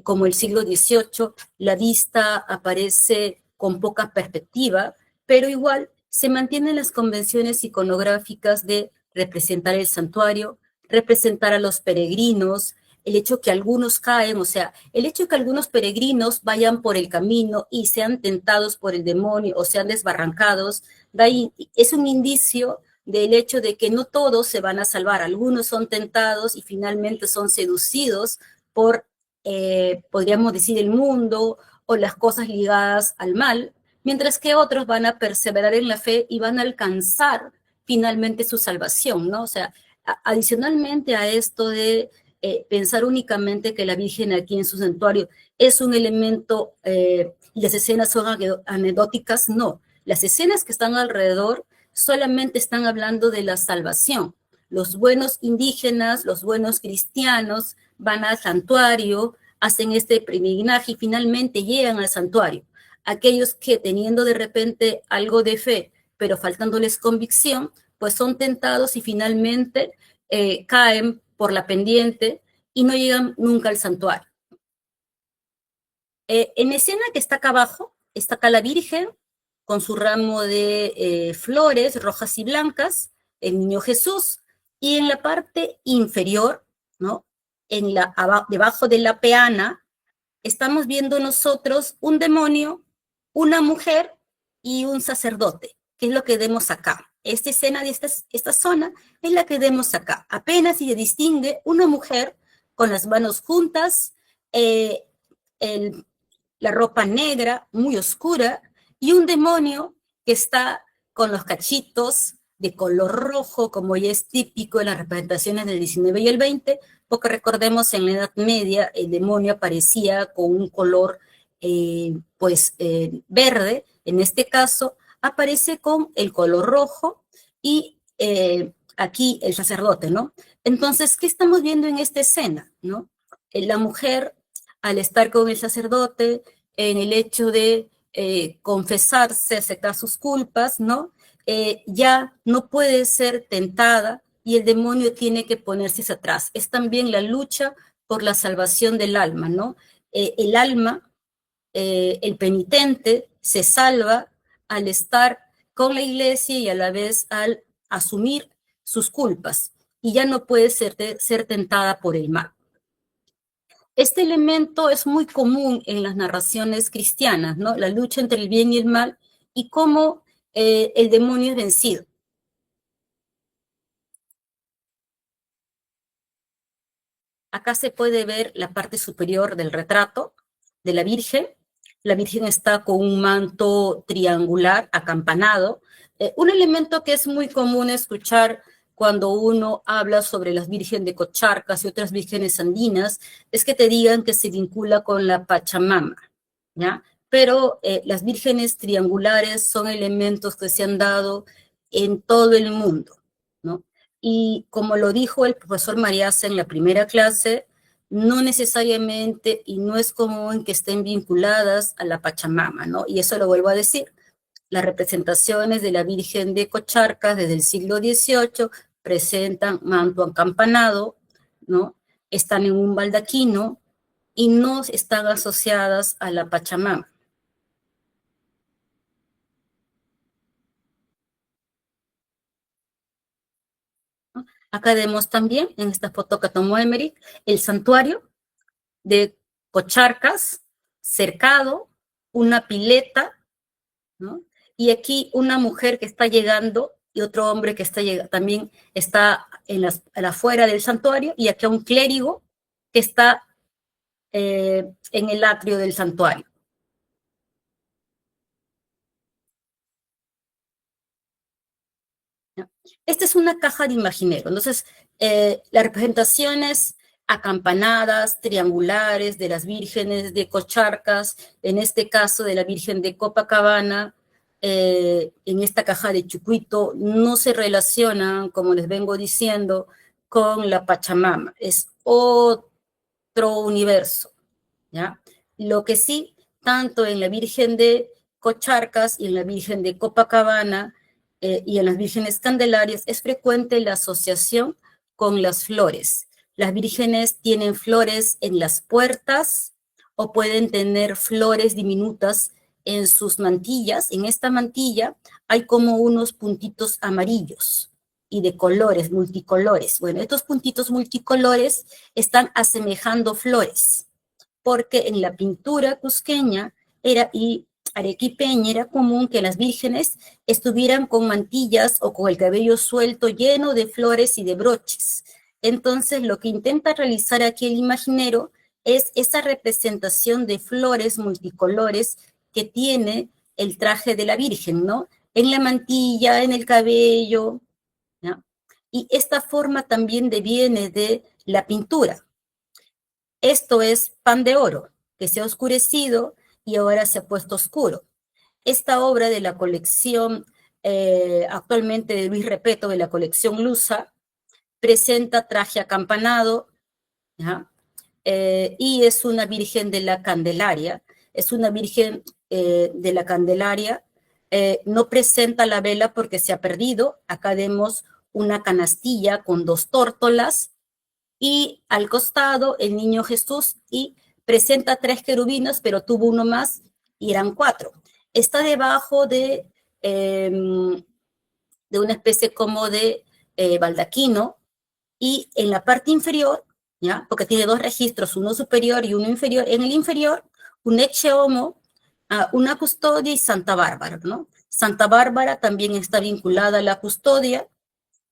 como el siglo XVIII, la vista aparece con poca perspectiva, pero igual se mantienen las convenciones iconográficas de representar el santuario, representar a los peregrinos, el hecho que algunos caen, o sea, el hecho que algunos peregrinos vayan por el camino y sean tentados por el demonio o sean desbarrancados, de ahí es un indicio del hecho de que no todos se van a salvar, algunos son tentados y finalmente son seducidos por, podríamos decir, el mundo o las cosas ligadas al mal, mientras que otros van a perseverar en la fe y van a alcanzar finalmente su salvación, ¿no? O sea, adicionalmente a esto de pensar únicamente que la Virgen aquí en su santuario es un elemento y las escenas son anecdóticas, no. Las escenas que están alrededor solamente están hablando de la salvación. Los buenos indígenas, los buenos cristianos van al santuario, hacen este peregrinaje y finalmente llegan al santuario. Aquellos que teniendo de repente algo de fe, pero faltándoles convicción, pues son tentados y finalmente caen por la pendiente y no llegan nunca al santuario. En la escena que está acá abajo, está acá la Virgen con su ramo de flores rojas y blancas, el niño Jesús, y en la parte inferior, ¿no? Debajo de la peana, estamos viendo nosotros un demonio, una mujer y un sacerdote, que es lo que vemos acá. Esta escena de esta zona es la que vemos acá. Apenas se distingue una mujer con las manos juntas, eh, el, la ropa negra, muy oscura, y un demonio que está con los cachitos de color rojo, como ya es típico en las representaciones del 19 y el 20, porque recordemos en la Edad Media el demonio aparecía con un color verde, en este caso aparece con el color rojo y aquí el sacerdote, ¿no? Entonces, ¿qué estamos viendo en esta escena, no? La mujer, al estar con el sacerdote, en el hecho de confesarse, aceptar sus culpas, ¿no? Ya no puede ser tentada y el demonio tiene que ponerse hacia atrás. Es también la lucha por la salvación del alma, ¿no? El alma, el penitente, se salva al estar con la iglesia y a la vez al asumir sus culpas y ya no puede ser tentada por el mal. Este elemento es muy común en las narraciones cristianas, ¿no? La lucha entre el bien y el mal y cómo el demonio es vencido. Acá se puede ver la parte superior del retrato de la Virgen. La Virgen está con un manto triangular acampanado. Un elemento que es muy común escuchar cuando uno habla sobre las vírgenes de Cocharcas y otras vírgenes andinas, es que te digan que se vincula con la Pachamama, ¿ya? Pero las vírgenes triangulares son elementos que se han dado en todo el mundo, ¿no? Y como lo dijo el profesor Mariasa en la primera clase, no necesariamente y no es común que estén vinculadas a la Pachamama, ¿no? Y eso lo vuelvo a decir. Las representaciones de la Virgen de Cocharcas desde el siglo XVIII presentan manto acampanado, ¿no? Están en un baldaquino y no están asociadas a la Pachamama. ¿No? Acá vemos también, en esta foto que tomó Emmerich, el santuario de Cocharcas, cercado, una pileta, ¿no? Y aquí una mujer que está llegando y otro hombre que está también está a la afuera del santuario, y aquí un clérigo que está en el atrio del santuario. ¿No? Esta es una caja de imaginero. Entonces, las representaciones acampanadas, triangulares de las vírgenes de Cocharcas, en este caso de la Virgen de Copacabana, en esta caja de Chucuito, no se relacionan, como les vengo diciendo, con la Pachamama. Es otro universo, ¿ya? Lo que sí, tanto en la Virgen de Cocharcas y en la Virgen de Copacabana y en las vírgenes candelarias es frecuente la asociación con las flores. Las vírgenes tienen flores en las puertas o pueden tener flores diminutas en sus mantillas. En esta mantilla hay como unos puntitos amarillos y de colores, multicolores. Bueno, estos puntitos multicolores están asemejando flores, porque en la pintura cusqueña y arequipeña era común que las vírgenes estuvieran con mantillas o con el cabello suelto lleno de flores y de broches. Entonces, lo que intenta realizar aquí el imaginero es esa representación de flores multicolores que tiene el traje de la Virgen, ¿no? En la mantilla, en el cabello, ¿no? Y esta forma también deviene de la pintura. Esto es pan de oro, que se ha oscurecido y ahora se ha puesto oscuro. Esta obra de la colección actualmente de Luis Repetto, de la colección Lusa, presenta traje acampanado, ¿ya? Y es una Virgen de la Candelaria, es una Virgen de la Candelaria, no presenta la vela porque se ha perdido, acá vemos una canastilla con 2 tórtolas, y al costado el niño Jesús, y presenta 3 querubines, pero tuvo uno más y eran 4. Está debajo de una especie como de baldaquino, y en la parte inferior, ¿ya? Porque tiene 2 registros, uno superior y uno inferior. En el inferior, un ecce homo, una custodia y Santa Bárbara, ¿no? Santa Bárbara también está vinculada a la custodia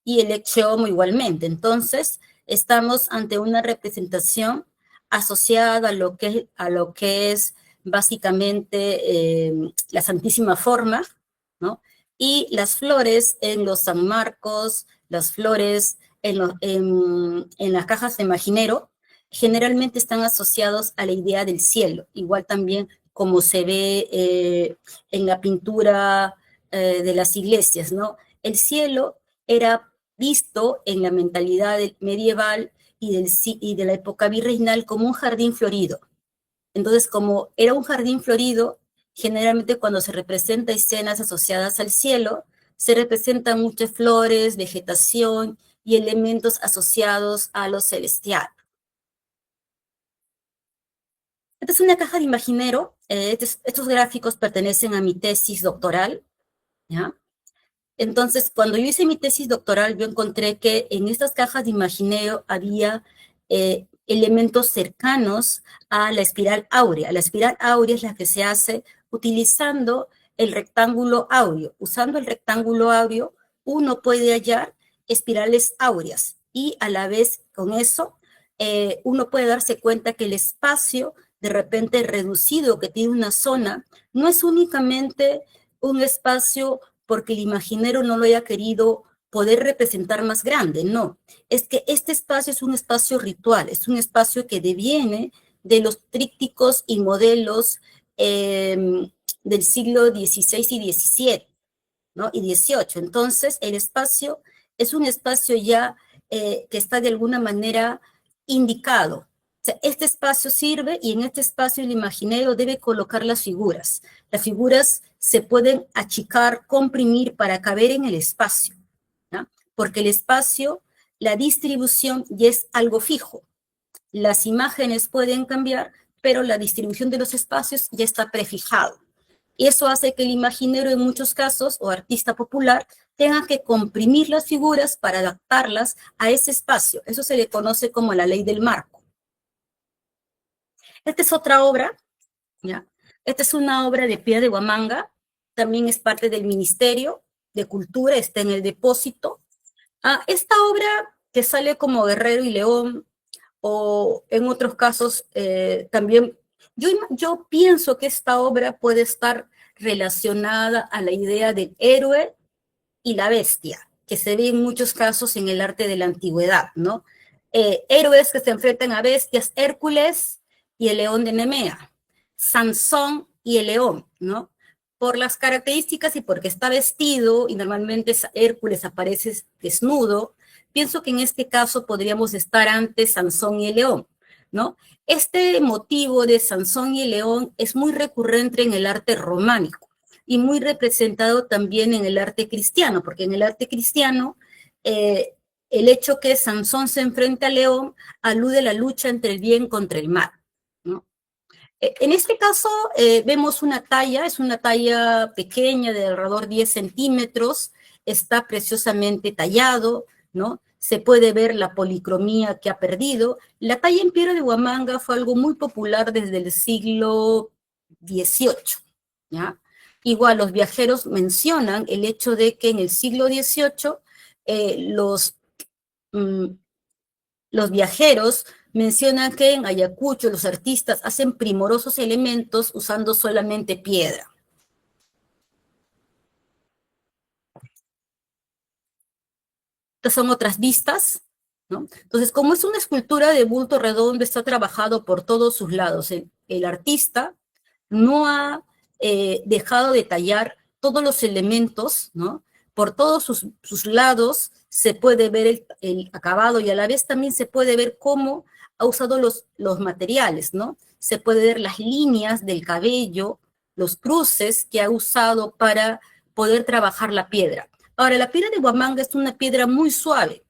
y el ecce homo igualmente. Entonces, estamos ante una representación asociada a lo que es básicamente la Santísima Forma, ¿no? Y las flores en los San Marcos, las flores en las cajas de imaginero, generalmente están asociados a la idea del cielo, igual también como se ve en la pintura de las iglesias, ¿no? El cielo era visto en la mentalidad medieval y de la época virreinal como un jardín florido. Entonces, como era un jardín florido, generalmente cuando se representa escenas asociadas al cielo, se representan muchas flores, vegetación y elementos asociados a lo celestial. Esta es una caja de imaginero. Estos gráficos pertenecen a mi tesis doctoral, ¿ya? Entonces, cuando yo hice mi tesis doctoral, yo encontré que en estas cajas de imaginero había elementos cercanos a la espiral áurea. La espiral áurea es la que se hace utilizando el rectángulo áureo. Usando el rectángulo áureo, uno puede hallar espirales áureas y a la vez con eso uno puede darse cuenta que el espacio de repente reducido que tiene una zona no es únicamente un espacio porque el imaginero no lo haya querido poder representar más grande, no. Es que este espacio es un espacio ritual, es un espacio que deviene de los trípticos y modelos del siglo XVI y XVII, ¿no? Y XVIII. Entonces, el espacio es un espacio ya que está de alguna manera indicado. O sea, este espacio sirve y en este espacio el imaginero debe colocar las figuras. Las figuras se pueden achicar, comprimir para caber en el espacio, ¿no? Porque el espacio, la distribución ya es algo fijo. Las imágenes pueden cambiar, pero la distribución de los espacios ya está prefijado. Y eso hace que el imaginero en muchos casos, o artista popular, tenga que comprimir las figuras para adaptarlas a ese espacio. Eso se le conoce como la ley del marco. Esta es otra obra, ¿ya? Esta es una obra de Pierre de Huamanga, también es parte del Ministerio de Cultura, está en el depósito. Esta obra que sale como Guerrero y León, o en otros casos también, yo pienso que esta obra puede estar relacionada a la idea del héroe y la bestia, que se ve en muchos casos en el arte de la antigüedad, ¿no? Héroes que se enfrentan a bestias, Hércules y el león de Nemea, Sansón y el león, ¿no? Por las características y porque está vestido, y normalmente Hércules aparece desnudo, pienso que en este caso podríamos estar ante Sansón y el león, ¿no? Este motivo de Sansón y el león es muy recurrente en el arte románico y muy representado también en el arte cristiano, porque en el arte cristiano el hecho que Sansón se enfrenta al león alude a la lucha entre el bien contra el mal, ¿no? En este caso vemos una talla, es una talla pequeña de alrededor 10 centímetros, está preciosamente tallado, ¿no? Se puede ver la policromía que ha perdido. La talla en piedra de Huamanga fue algo muy popular desde el siglo XVIII, ¿ya? Igual los viajeros mencionan el hecho de que en el siglo XVIII mm, los viajeros mencionan que en Ayacucho los artistas hacen primorosos elementos usando solamente piedra. Estas son otras vistas, ¿no? Entonces, como es una escultura de bulto redondo, está trabajado por todos sus lados. El artista no ha dejado de tallar todos los elementos, ¿no? Por todos sus lados se puede ver el acabado y a la vez también se puede ver cómo ha usado los materiales, ¿no? Se puede ver las líneas del cabello, los cruces que ha usado para poder trabajar la piedra. Ahora, la piedra de Huamanga es una piedra muy suave,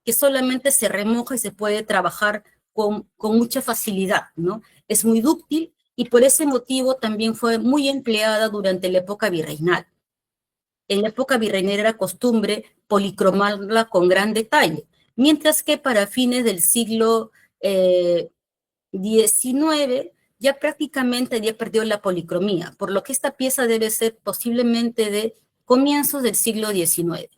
que solamente se remoja y se puede trabajar con mucha facilidad, ¿no? Es muy dúctil y por ese motivo también fue muy empleada durante la época virreinal. En la época virreinal era costumbre policromarla con gran detalle, mientras que para fines del siglo XIX ya prácticamente ya perdió la policromía, por lo que esta pieza debe ser posiblemente de comienzos del siglo XIX.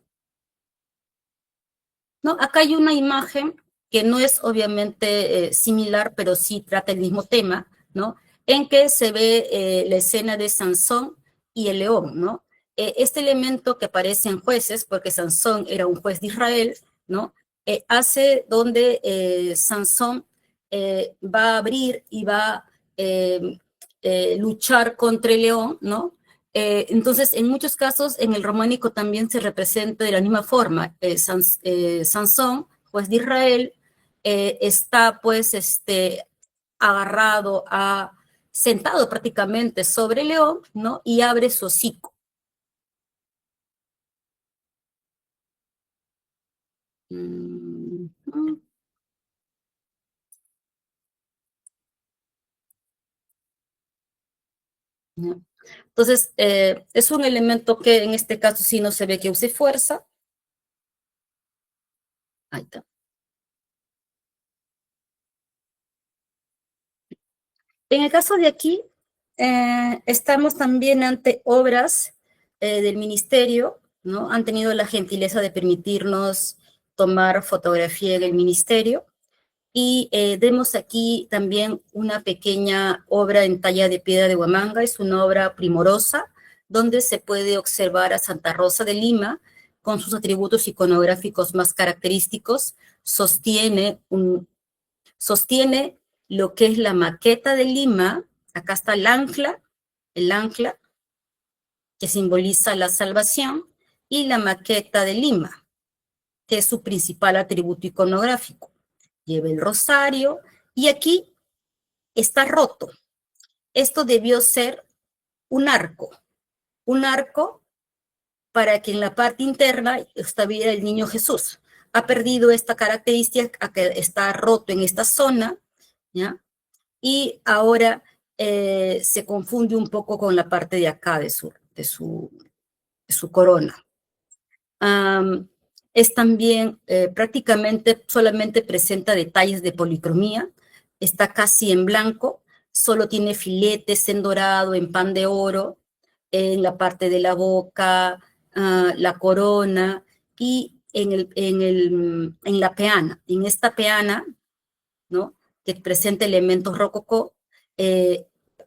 ¿No? Acá hay una imagen que no es obviamente similar, pero sí trata el mismo tema, ¿no? En que se ve la escena de Sansón y el león, ¿no? Este elemento que aparece en Jueces, porque Sansón era un juez de Israel, ¿no? Hace donde Sansón va a abrir y va a luchar contra el león, ¿no? Entonces, en muchos casos, en el románico también se representa de la misma forma. Sansón, juez de Israel, está pues agarrado, sentado prácticamente sobre el león, ¿no? Y abre su hocico. Mm -hmm. Entonces, es un elemento que en este caso sí no se ve que use fuerza. Ahí está. En el caso de aquí, estamos también ante obras del ministerio, ¿no? Han tenido la gentileza de permitirnos tomar fotografía en el ministerio y vemos aquí también una pequeña obra en talla de piedra de Huamanga, es una obra primorosa donde se puede observar a Santa Rosa de Lima con sus atributos iconográficos más característicos, sostiene lo que es la maqueta de Lima. Acá está el ancla que simboliza la salvación, y la maqueta de Lima, que es su principal atributo iconográfico. Lleva el rosario y aquí está roto. Esto debió ser un arco para que en la parte interna estuviera el niño Jesús. Ha perdido esta característica, que está roto en esta zona, ¿ya? Y ahora se confunde un poco con la parte de acá de su corona. Es también prácticamente solamente presenta detalles de policromía, está casi en blanco, solo tiene filetes en dorado, en pan de oro, en la parte de la boca, la corona y en la peana. En esta peana, ¿no? Que presenta elementos rococó, eh,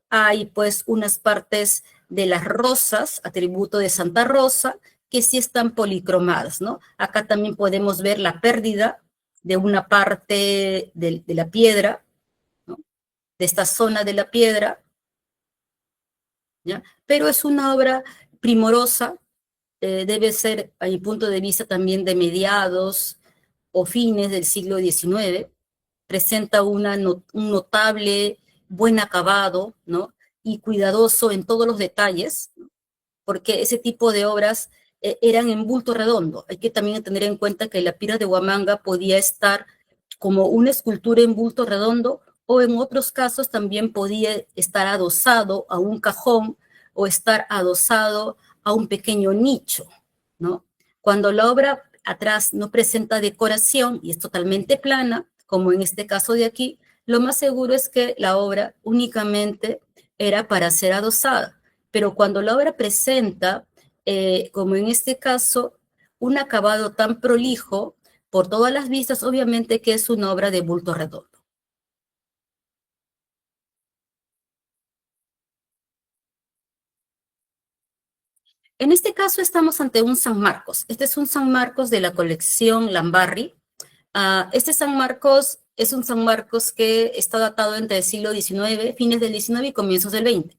hay pues unas partes de las rosas, atributo de Santa Rosa, que sí están policromadas, ¿no? Acá también podemos ver la pérdida de una parte de la piedra, ¿no? De esta zona de la piedra, ¿ya? Pero es una obra primorosa, debe ser, a mi punto de vista, también de mediados o fines del siglo XIX, presenta un notable buen acabado, ¿no? Y cuidadoso en todos los detalles, porque ese tipo de obras eran en bulto redondo. Hay que también tener en cuenta que la pira de Huamanga podía estar como una escultura en bulto redondo, o en otros casos también podía estar adosado a un cajón o estar adosado a un pequeño nicho, ¿no? Cuando la obra atrás no presenta decoración y es totalmente plana, como en este caso de aquí, lo más seguro es que la obra únicamente era para ser adosada. Pero cuando la obra presenta, como en este caso, un acabado tan prolijo, por todas las vistas, obviamente que es una obra de bulto redondo. En este caso estamos ante un San Marcos. Este es un San Marcos de la colección Lambarri. Este San Marcos es un San Marcos que está datado entre el siglo XIX, fines del XIX y comienzos del XX.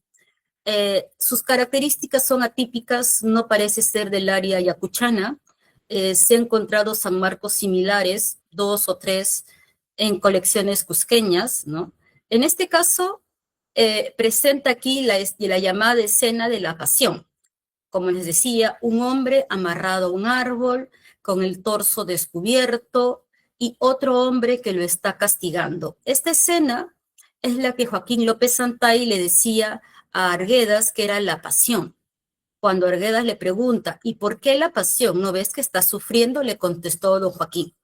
Sus características son atípicas, no parece ser del área yacuchana. Se han encontrado San Marcos similares, 2 o 3, en colecciones cusqueñas, ¿no? En este caso, presenta aquí la llamada escena de la pasión. Como les decía, un hombre amarrado a un árbol, con el torso descubierto, y otro hombre que lo está castigando. Esta escena es la que Joaquín López Santay le decía a Arguedas que era la pasión. Cuando Arguedas le pregunta, ¿y por qué la pasión? ¿No ves que está sufriendo? Le contestó don Joaquín,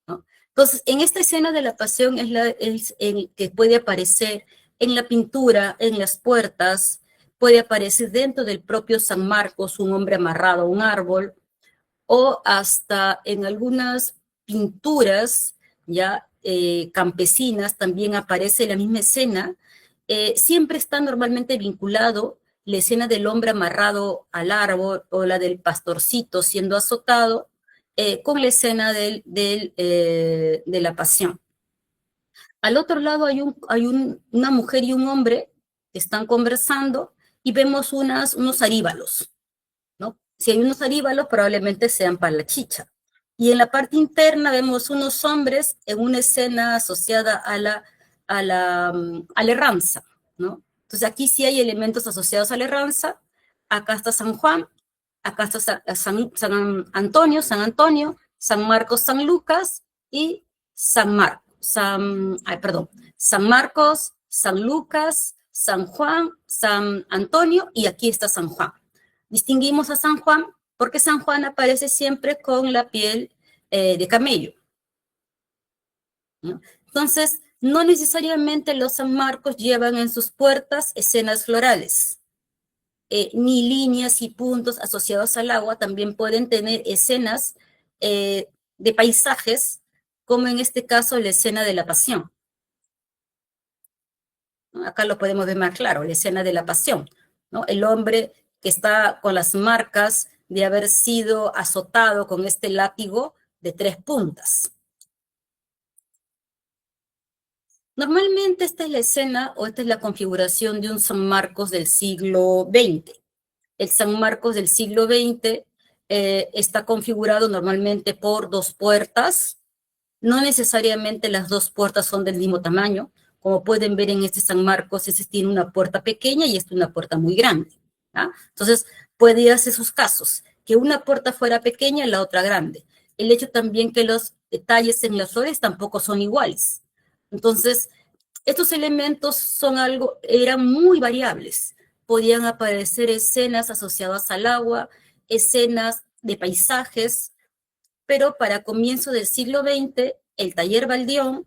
¿no? Entonces, en esta escena de la pasión es el que puede aparecer en la pintura, en las puertas, puede aparecer dentro del propio San Marcos, un hombre amarrado a un árbol, o hasta en algunas pinturas ya campesinas también aparece la misma escena. Siempre está normalmente vinculado la escena del hombre amarrado al árbol o la del pastorcito siendo azotado con la escena de la pasión. Al otro lado una mujer y un hombre que están conversando y vemos unos aríbalos, ¿no? Si hay unos aríbalos, probablemente sean para la chicha. Y en la parte interna vemos unos hombres en una escena asociada a la herranza, ¿no? Entonces aquí sí hay elementos asociados a la herranza. Acá está San Juan, acá está San Antonio, San Marcos, San Lucas y San Marcos, San Lucas, San Juan, San Antonio y aquí está San Juan. Distinguimos a San Juan porque San Juan aparece siempre con la piel de camello, ¿no? Entonces, no necesariamente los San Marcos llevan en sus puertas escenas florales, ni líneas y puntos asociados al agua, también pueden tener escenas de paisajes, como en este caso la escena de la pasión. Acá lo podemos ver más claro, la escena de la pasión, ¿no? El hombre que está con las marcas de haber sido azotado con este látigo de 3 puntas. Normalmente esta es la escena o esta es la configuración de un San Marcos del siglo XX. El San Marcos del siglo XX está configurado normalmente por 2 puertas. No necesariamente las 2 puertas son del mismo tamaño. Como pueden ver en este San Marcos, ese tiene una puerta pequeña y esta una puerta muy grande, ¿ah? Entonces, puede darse esos casos, que una puerta fuera pequeña y la otra grande. El hecho también que los detalles en las flores tampoco son iguales. Entonces, estos elementos eran muy variables. Podían aparecer escenas asociadas al agua, escenas de paisajes, pero para comienzo del siglo XX, el taller Baldión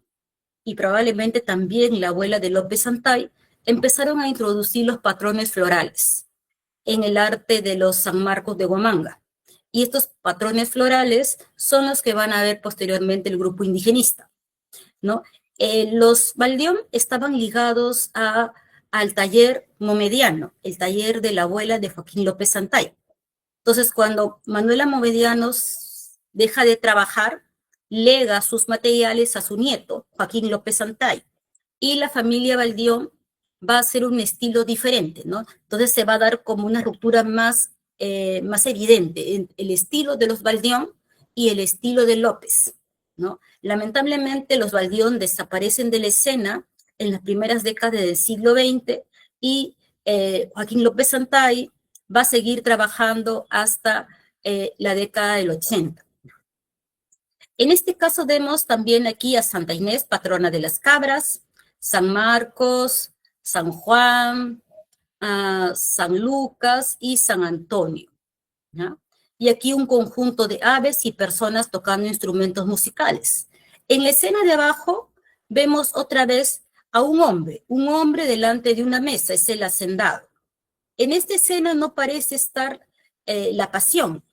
y probablemente también la abuela de López Santay empezaron a introducir los patrones florales en el arte de los San Marcos de Huamanga. Y estos patrones florales son los que van a ver posteriormente el grupo indigenista, ¿no? Los Baldión estaban ligados al taller momediano, el taller de la abuela de Joaquín López Santay. Entonces, cuando Manuela Movedianos deja de trabajar, lega sus materiales a su nieto, Joaquín López Santay, y la familia Baldión va a hacer un estilo diferente, ¿no? Entonces se va a dar como una ruptura más evidente en el estilo de los Baldión y el estilo de López, ¿no? Lamentablemente los Baldión desaparecen de la escena en las primeras décadas del siglo XX y Joaquín López Santay va a seguir trabajando hasta la década del 80. En este caso vemos también aquí a Santa Inés, patrona de las cabras, San Marcos, San Juan, San Lucas y San Antonio, ¿ya? Y aquí un conjunto de aves y personas tocando instrumentos musicales. En la escena de abajo vemos otra vez a un hombre delante de una mesa, es el hacendado. En esta escena no parece estar la pasión,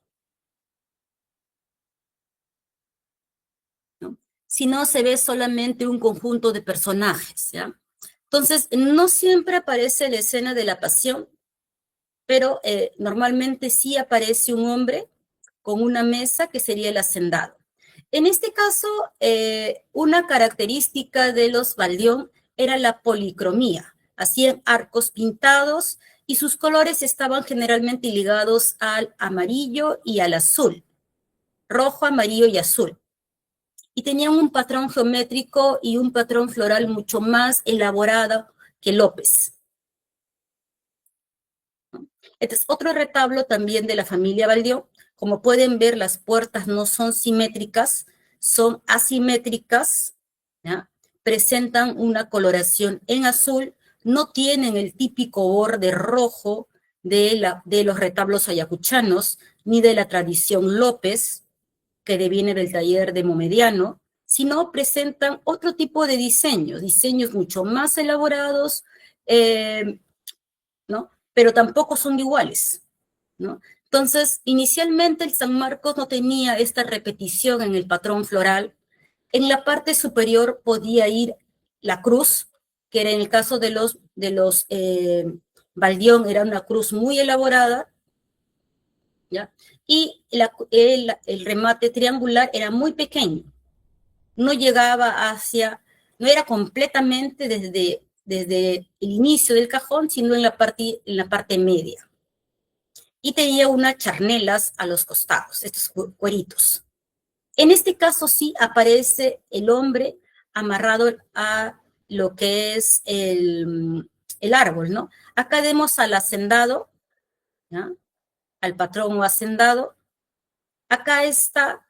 ¿no? Sino se ve solamente un conjunto de personajes, ¿ya? Entonces, no siempre aparece la escena de la pasión, pero normalmente sí aparece un hombre con una mesa que sería el hacendado. En este caso, una característica de los Baldión era la policromía. Hacían arcos pintados y sus colores estaban generalmente ligados al amarillo y al azul, rojo, amarillo y azul. Y tenían un patrón geométrico y un patrón floral mucho más elaborado que López. Este es otro retablo también de la familia Baldión. Como pueden ver, las puertas no son simétricas, son asimétricas, ¿ya? Presentan una coloración en azul, no tienen el típico borde rojo de los retablos ayacuchanos, ni de la tradición López, que deviene del taller de Momediano, sino presentan otro tipo de diseños mucho más elaborados, ¿no? Pero tampoco son iguales, ¿no? Entonces, inicialmente el San Marcos no tenía esta repetición en el patrón floral. En la parte superior podía ir la cruz, que era en el caso de los Baldión, era una cruz muy elaborada, ¿ya? Y el remate triangular era muy pequeño, no llegaba no era completamente desde el inicio del cajón, sino en la parte media. Y tenía unas charnelas a los costados, estos cueritos. En este caso sí aparece el hombre amarrado a lo que es el árbol, ¿no? Acá vemos al hacendado, ¿ya? Al patrón o hacendado. Acá está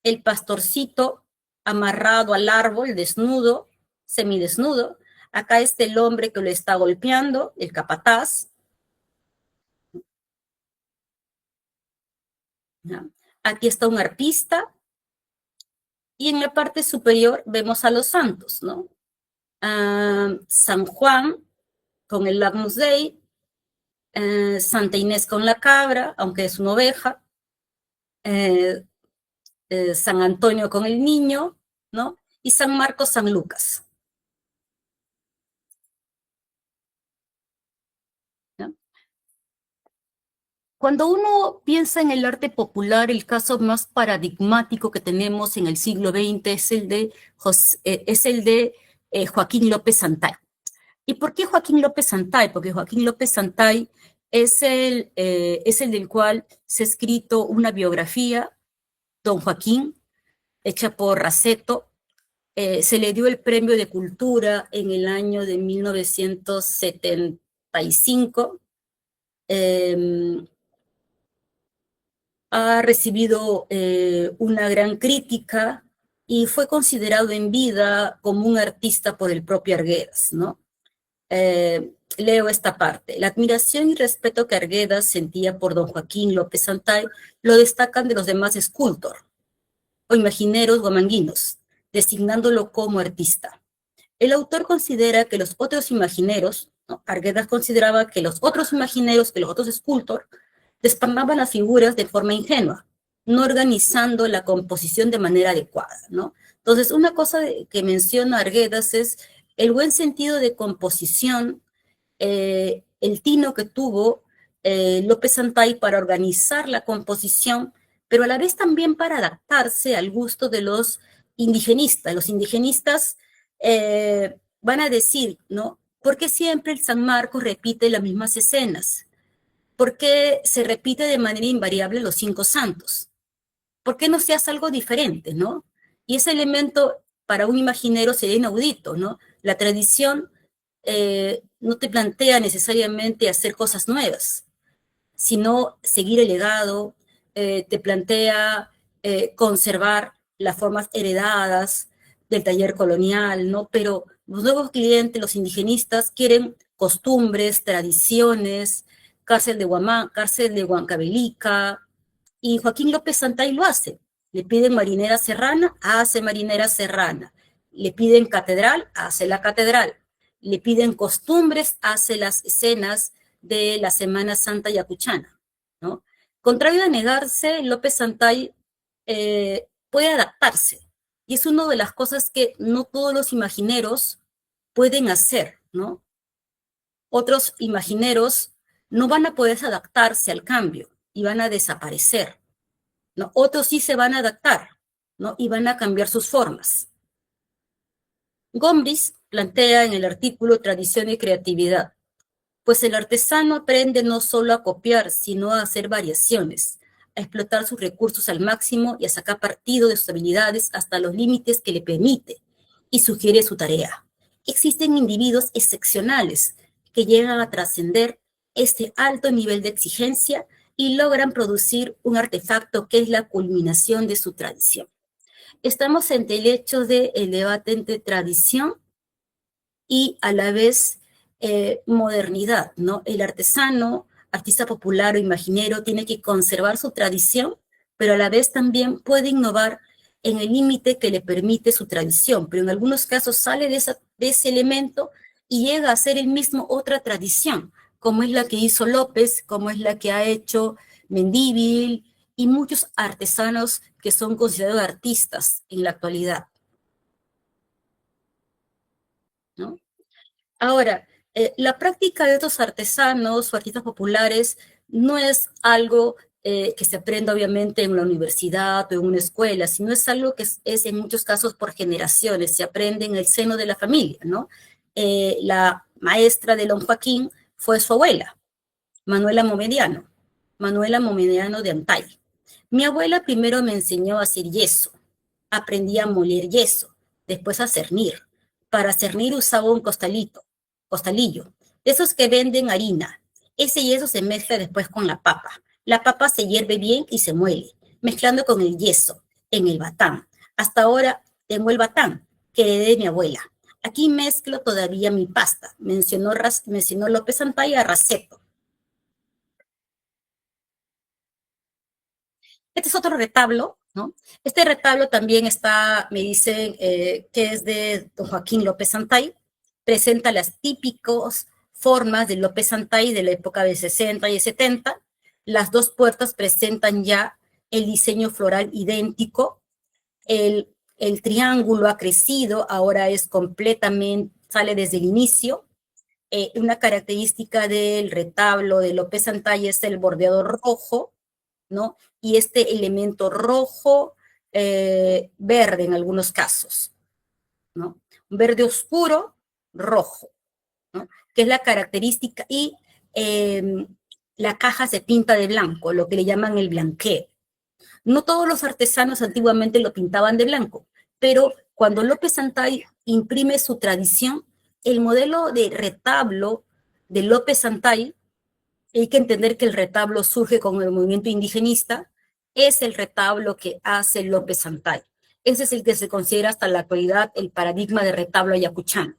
el pastorcito amarrado al árbol, desnudo, semidesnudo. Acá está el hombre que lo está golpeando, el capataz. ¿Ya? Aquí está un arpista. Y en la parte superior vemos a los santos, ¿no? San Juan con el Agnus Dei, Santa Inés con la cabra, aunque es una oveja, eh, San Antonio con el niño, ¿no? Y San Marcos, San Lucas. ¿No? Cuando uno piensa en el arte popular, el caso más paradigmático que tenemos en el siglo XX es el de Joaquín López Santay. ¿Y por qué Joaquín López Santay? Porque Joaquín López Santay es el del cual se ha escrito una biografía, Don Joaquín, hecha por Raceto. Se le dio el premio de cultura en el año de 1975. Ha recibido una gran crítica y fue considerado en vida como un artista por el propio Arguedas, ¿no? Leo esta parte. La admiración y respeto que Arguedas sentía por don Joaquín López Santay lo destacan de los demás escultor o imagineros guamanguinos, designándolo como artista. El autor considera que los otros imagineros, ¿no? Arguedas consideraba que los otros imagineros, que los otros escultor, desparnaban las figuras de forma ingenua, no organizando la composición de manera adecuada, ¿no? Entonces, una cosa que menciona Arguedas es el buen sentido de composición, el tino que tuvo López Santay para organizar la composición, pero a la vez también para adaptarse al gusto de los indigenistas. Los indigenistas van a decir, ¿no? ¿Por qué siempre el San Marcos repite las mismas escenas? ¿Por qué se repite de manera invariable los cinco santos? ¿Por qué no se hace algo diferente, no? Y ese elemento para un imaginero sería inaudito, ¿no? La tradición no te plantea necesariamente hacer cosas nuevas, sino seguir el legado, te plantea conservar las formas heredadas del taller colonial, ¿no? Pero los nuevos clientes, los indigenistas, quieren costumbres, tradiciones, cárcel de Huancavelica, y Joaquín López Santay lo hace. Le piden marinera serrana, hace marinera serrana. Le piden catedral, hace la catedral. Le piden costumbres, hace las escenas de la Semana Santa yacuchana, ¿no? Contrario a negarse, López Santay puede adaptarse. Y es una de las cosas que no todos los imagineros pueden hacer, ¿no? Otros imagineros no van a poder adaptarse al cambio y van a desaparecer, ¿no? Otros sí se van a adaptar, ¿no? Y van a cambiar sus formas. Gombrich plantea en el artículo Tradición y Creatividad, pues el artesano aprende no solo a copiar, sino a hacer variaciones, a explotar sus recursos al máximo y a sacar partido de sus habilidades hasta los límites que le permite y sugiere su tarea. Existen individuos excepcionales que llegan a trascender este alto nivel de exigencia y logran producir un artefacto que es la culminación de su tradición. Estamos ante el hecho del debate entre tradición y a la vez modernidad, ¿no? El artesano, artista popular o imaginero tiene que conservar su tradición, pero a la vez también puede innovar en el límite que le permite su tradición, pero en algunos casos sale de ese elemento y llega a ser el mismo otra tradición, como es la que hizo López, como es la que ha hecho Mendívil y muchos artesanos que son considerados artistas en la actualidad, ¿no? Ahora, la práctica de estos artesanos o artistas populares no es algo que se aprenda obviamente en la universidad o en una escuela, sino es algo que es en muchos casos por generaciones, se aprende en el seno de la familia, ¿no? La maestra de Don Joaquín fue su abuela, Manuela Momediano, Manuela Momediano de Antay. Mi abuela primero me enseñó a hacer yeso, aprendí a moler yeso, después a cernir. Para cernir usaba un costalillo, de esos que venden harina. Ese yeso se mezcla después con la papa. La papa se hierve bien y se muele, mezclando con el yeso en el batán. Hasta ahora tengo el batán que heredé de mi abuela. Aquí mezclo todavía mi pasta, mencionó López Santalla a Raceto. Este es otro retablo, ¿no? Este retablo también está, me dicen, que es de don Joaquín López Santay, presenta las típicas formas de López Santay de la época de 60 y 70. Las dos puertas presentan ya el diseño floral idéntico, el triángulo ha crecido, ahora es completamente, sale desde el inicio. Una característica del retablo de López Santay es el bordeado rojo, ¿no? Y este elemento rojo, verde en algunos casos, ¿no? Un verde oscuro, rojo, ¿no? Que es la característica, y la caja se pinta de blanco, lo que le llaman el blanqueo. No todos los artesanos antiguamente lo pintaban de blanco, pero cuando López Santay imprime su tradición, el modelo de retablo de López Santay, hay que entender que el retablo surge con el movimiento indigenista, es el retablo que hace López Santay. Ese es el que se considera hasta la actualidad el paradigma de retablo ayacuchano.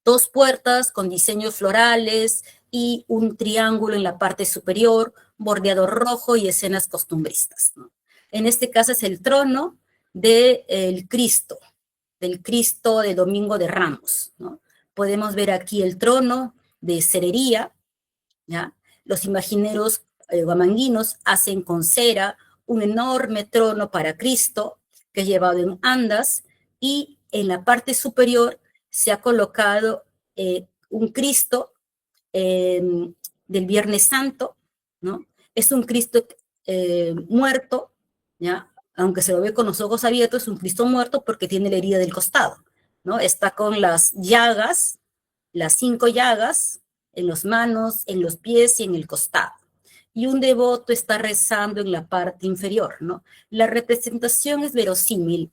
Dos puertas con diseños florales y un triángulo en la parte superior, bordeado rojo y escenas costumbristas, ¿no? En este caso es el trono del Cristo, de Domingo de Ramos, ¿no? Podemos ver aquí el trono de cerería, ¿ya? Los imagineros guamanguinos hacen con cera un enorme trono para Cristo que es llevado en andas, y en la parte superior se ha colocado un Cristo eh, del Viernes Santo, ¿no? Es un Cristo muerto, ¿ya? Aunque se lo ve con los ojos abiertos, es un Cristo muerto porque tiene la herida del costado, ¿no? Está con las llagas, las 5 llagas, en las manos, en los pies y en el costado. Y un devoto está rezando en la parte inferior, ¿no? La representación es verosímil.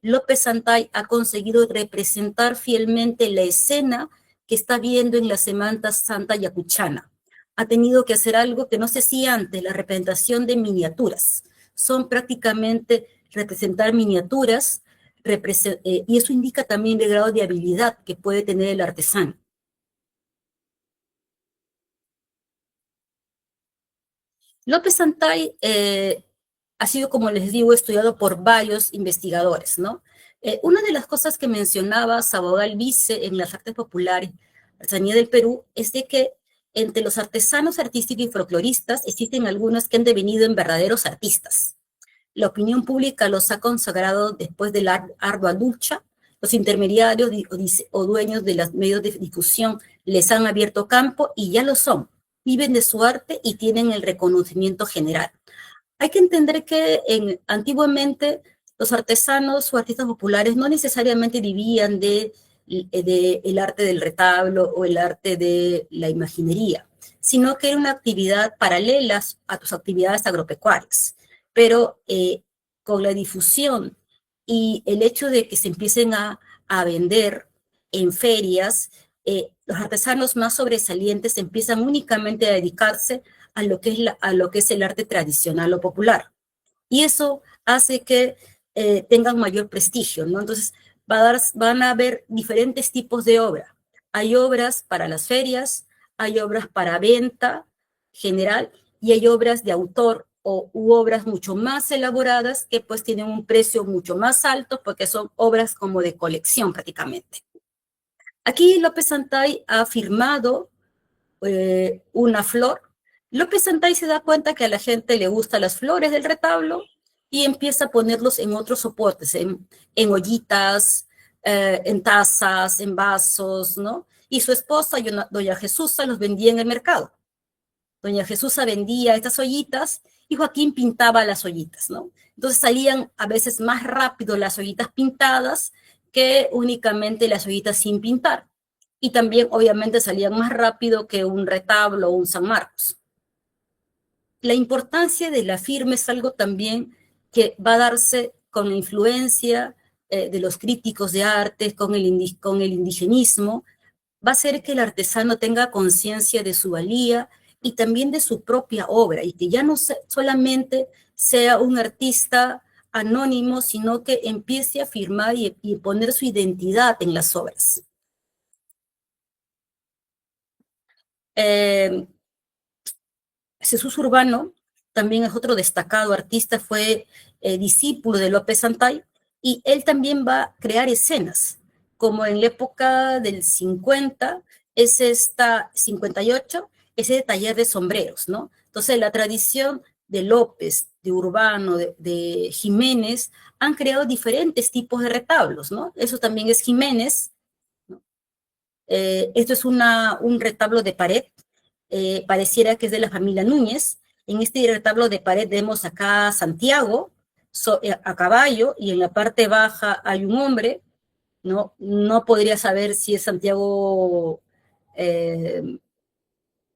López Santay ha conseguido representar fielmente la escena que está viendo en la Semana Santa yacuchana. Ha tenido que hacer algo que no se hacía antes, la representación de miniaturas. Son prácticamente representar miniaturas, y eso indica también el grado de habilidad que puede tener el artesano. López Santay ha sido, como les digo, estudiado por varios investigadores, ¿no? Una de las cosas que mencionaba Sabogal Vice en las artes populares, artesanía del Perú, es de que entre los artesanos artísticos y folcloristas existen algunos que han devenido en verdaderos artistas. La opinión pública los ha consagrado después de la ardua lucha, los intermediarios o dueños de los medios de difusión les han abierto campo y ya lo son, viven de su arte y tienen el reconocimiento general. Hay que entender que antiguamente los artesanos o artistas populares no necesariamente vivían de el arte del retablo o el arte de la imaginería, sino que era una actividad paralela a tus actividades agropecuarias. Pero con la difusión y el hecho de que se empiecen a vender en ferias, los artesanos más sobresalientes empiezan únicamente a dedicarse a lo que es el arte tradicional o popular. Y eso hace que tengan mayor prestigio, ¿no? Entonces, van a haber diferentes tipos de obra. Hay obras para las ferias, hay obras para venta general y hay obras de autor u obras mucho más elaboradas que pues tienen un precio mucho más alto porque son obras como de colección prácticamente. Aquí López Santay ha firmado una flor. López Santay se da cuenta que a la gente le gustan las flores del retablo y empieza a ponerlos en otros soportes, en ollitas, en tazas, en vasos, ¿no? Y su esposa, doña Jesusa, los vendía en el mercado. Doña Jesusa vendía estas ollitas y Joaquín pintaba las ollitas, ¿no? Entonces salían a veces más rápido las ollitas pintadas que únicamente las ollitas sin pintar. Y también, obviamente, salían más rápido que un retablo o un San Marcos. La importancia de la firma es algo también que va a darse con la influencia de los críticos de arte, con el indigenismo, va a hacer que el artesano tenga conciencia de su valía y también de su propia obra, y que ya no solamente sea un artista anónimo, sino que empiece a firmar y poner su identidad en las obras. Jesús Urbano también es otro destacado artista, fue discípulo de López Santay, y él también va a crear escenas, como en la época del 50, es esta 58, ese taller de sombreros, ¿no? Entonces la tradición de López, de Urbano, de Jiménez, han creado diferentes tipos de retablos, ¿no? Eso también es Jiménez, ¿no? Esto es un retablo de pared, pareciera que es de la familia Núñez. En este retablo de pared vemos acá a Santiago a caballo, y en la parte baja hay un hombre, ¿no? No podría saber si es Santiago,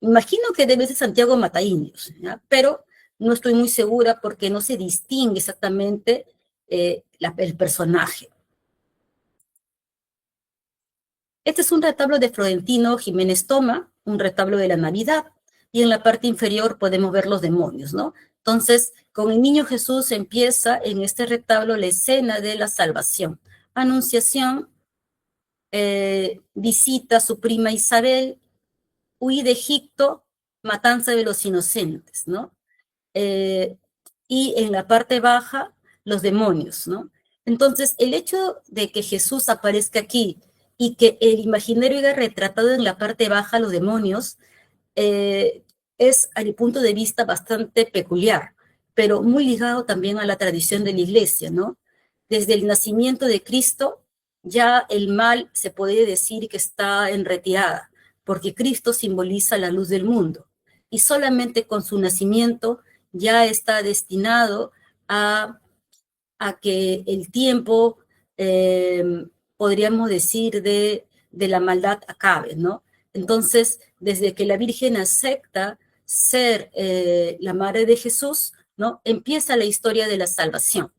imagino que debe ser Santiago Mataindios, ¿ya? Pero no estoy muy segura porque no se distingue exactamente el personaje. Este es un retablo de Florentino Jiménez Toma, un retablo de la Navidad, y en la parte inferior podemos ver los demonios, ¿no? Entonces, con el niño Jesús empieza en este retablo la escena de la salvación. Anunciación, visita a su prima Isabel, huí de Egipto, matanza de los inocentes, ¿no? Eh, y en la parte baja, los demonios, ¿no? Entonces, el hecho de que Jesús aparezca aquí y que el imaginario haya retratado en la parte baja los demonios, es, a mi punto de vista, bastante peculiar, pero muy ligado también a la tradición de la iglesia, ¿no? Desde el nacimiento de Cristo, ya el mal se puede decir que está en retirada, porque Cristo simboliza la luz del mundo, y solamente con su nacimiento ya está destinado a, a que el tiempo, eh, podríamos decir, de la maldad acabe, ¿no? Entonces, desde que la Virgen acepta ser la madre de Jesús, ¿no? Empieza la historia de la salvación,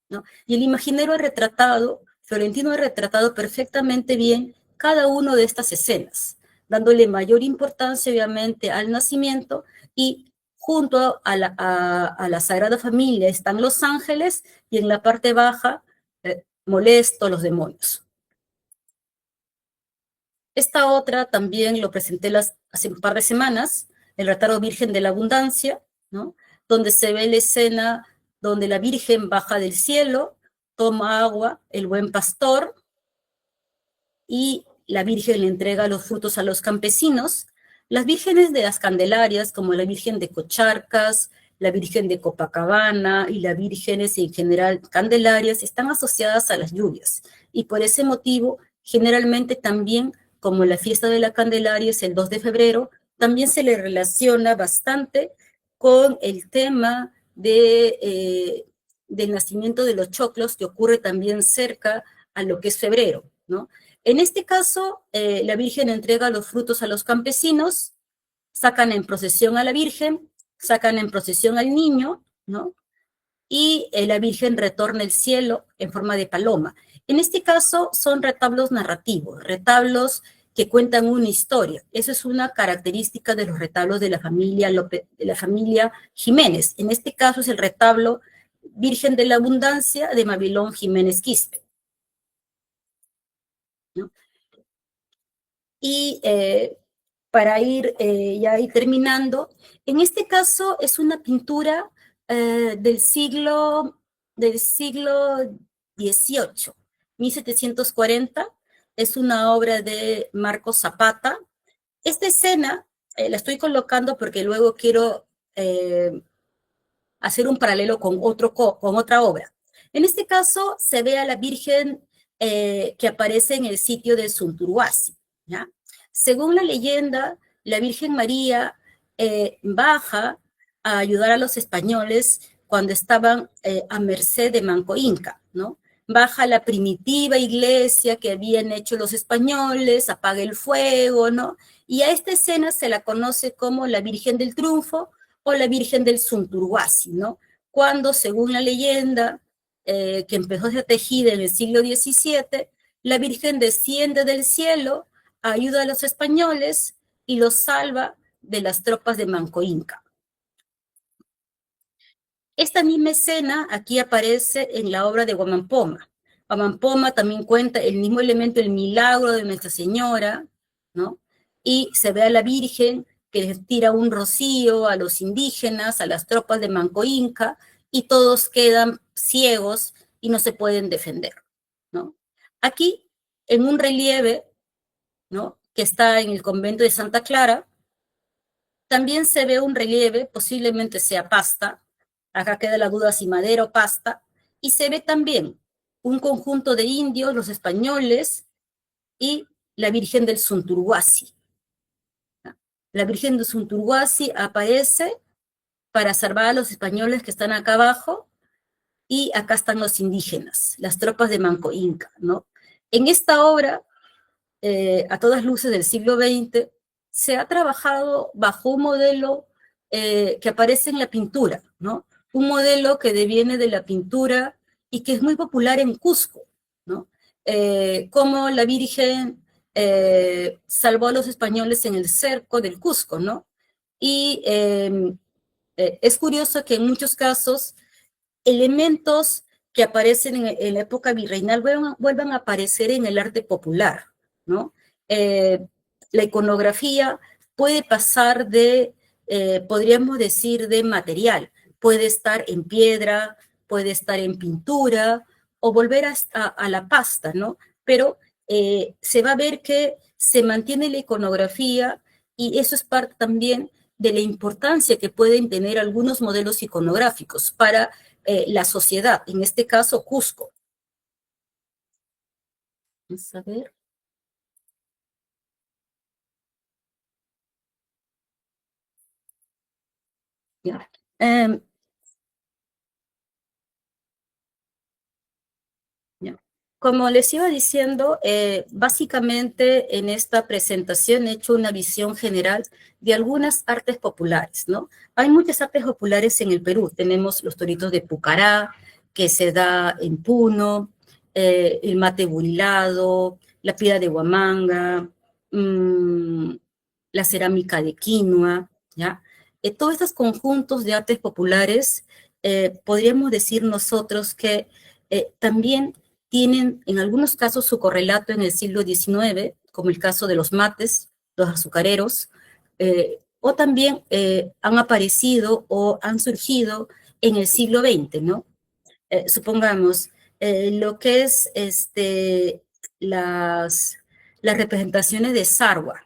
¿no? Y el imaginero ha retratado, Florentino ha retratado perfectamente bien cada una de estas escenas, dándole mayor importancia, obviamente, al nacimiento, y junto a la Sagrada Familia están los ángeles, y en la parte baja, molesto, los demonios. Esta otra también lo presenté hace un par de semanas, el retablo Virgen de la Abundancia, ¿no? Donde se ve la escena donde la Virgen baja del cielo, toma agua, el buen pastor, y la Virgen le entrega los frutos a los campesinos. Las vírgenes de las Candelarias, como la Virgen de Cocharcas, la Virgen de Copacabana y las vírgenes en general Candelarias, están asociadas a las lluvias, y por ese motivo, generalmente también, como la fiesta de la Candelaria es el 2 de febrero, también se le relaciona bastante con el tema del nacimiento de los choclos, que ocurre también cerca a lo que es febrero, ¿no? En este caso, la Virgen entrega los frutos a los campesinos, sacan en procesión a la Virgen, sacan en procesión al niño, ¿no? Y la Virgen retorna el cielo en forma de paloma. En este caso son retablos narrativos, retablos que cuentan una historia. Eso es una característica de los retablos de la familia Jiménez. En este caso es el retablo Virgen de la Abundancia de Mabilón Jiménez Quispe, ¿no? Y para ir terminando, en este caso es una pintura del siglo XVIII, 1740, es una obra de Marcos Zapata. Esta escena la estoy colocando porque luego quiero hacer un paralelo con otra obra. En este caso se ve a la Virgen que aparece en el sitio de Sunturuasi, ¿ya? Según la leyenda, la Virgen María baja a ayudar a los españoles cuando estaban a merced de Manco Inca, ¿no? Baja a la primitiva iglesia que habían hecho los españoles, apaga el fuego, ¿no? Y a esta escena se la conoce como la Virgen del Triunfo o la Virgen del Sunturuasi, ¿no? Cuando, según la leyenda, que empezó a ser tejida en el siglo XVII, la Virgen desciende del cielo, ayuda a los españoles y los salva de las tropas de Manco Inca. Esta misma escena aquí aparece en la obra de Guamampoma. Guamampoma también cuenta el mismo elemento, el milagro de Nuestra Señora, ¿no? Y se ve a la Virgen que les tira un rocío a los indígenas, a las tropas de Manco Inca, y todos quedan ciegos y no se pueden defender, ¿no? Aquí, en un relieve, ¿no?, que está en el convento de Santa Clara, también se ve un relieve, posiblemente sea pasta, acá queda la duda si madera o pasta, y se ve también un conjunto de indios, los españoles, y la Virgen del Sunturuasi. La Virgen del Sunturuasi aparece para salvar a los españoles que están acá abajo, y acá están los indígenas, las tropas de Manco Inca, ¿no? En esta obra, a todas luces del siglo XX, se ha trabajado bajo un modelo que aparece en la pintura, ¿no? Un modelo que deviene de la pintura y que es muy popular en Cusco, ¿no? Como la Virgen salvó a los españoles en el cerco del Cusco, ¿no? Y es curioso que en muchos casos elementos que aparecen en la época virreinal vuelvan a aparecer en el arte popular, ¿no? La iconografía puede pasar podríamos decir, de material. Puede estar en piedra, puede estar en pintura, o volver a la pasta, ¿no? Pero se va a ver que se mantiene la iconografía, y eso es parte también de la importancia que pueden tener algunos modelos iconográficos para la sociedad, en este caso Cusco. Vamos a ver. Ya. Ya. Como les iba diciendo, básicamente en esta presentación he hecho una visión general de algunas artes populares, ¿no? Hay muchas artes populares en el Perú. Tenemos los toritos de Pucará, que se da en Puno, el mate burilado, la pira de Huamanga, mmm, la cerámica de quinoa, ¿ya? Todos estos conjuntos de artes populares, podríamos decir nosotros que también tienen en algunos casos su correlato en el siglo XIX, como el caso de los mates, los azucareros, o también han aparecido o han surgido en el siglo XX, ¿no? Supongamos, lo que es las representaciones de Sarwa,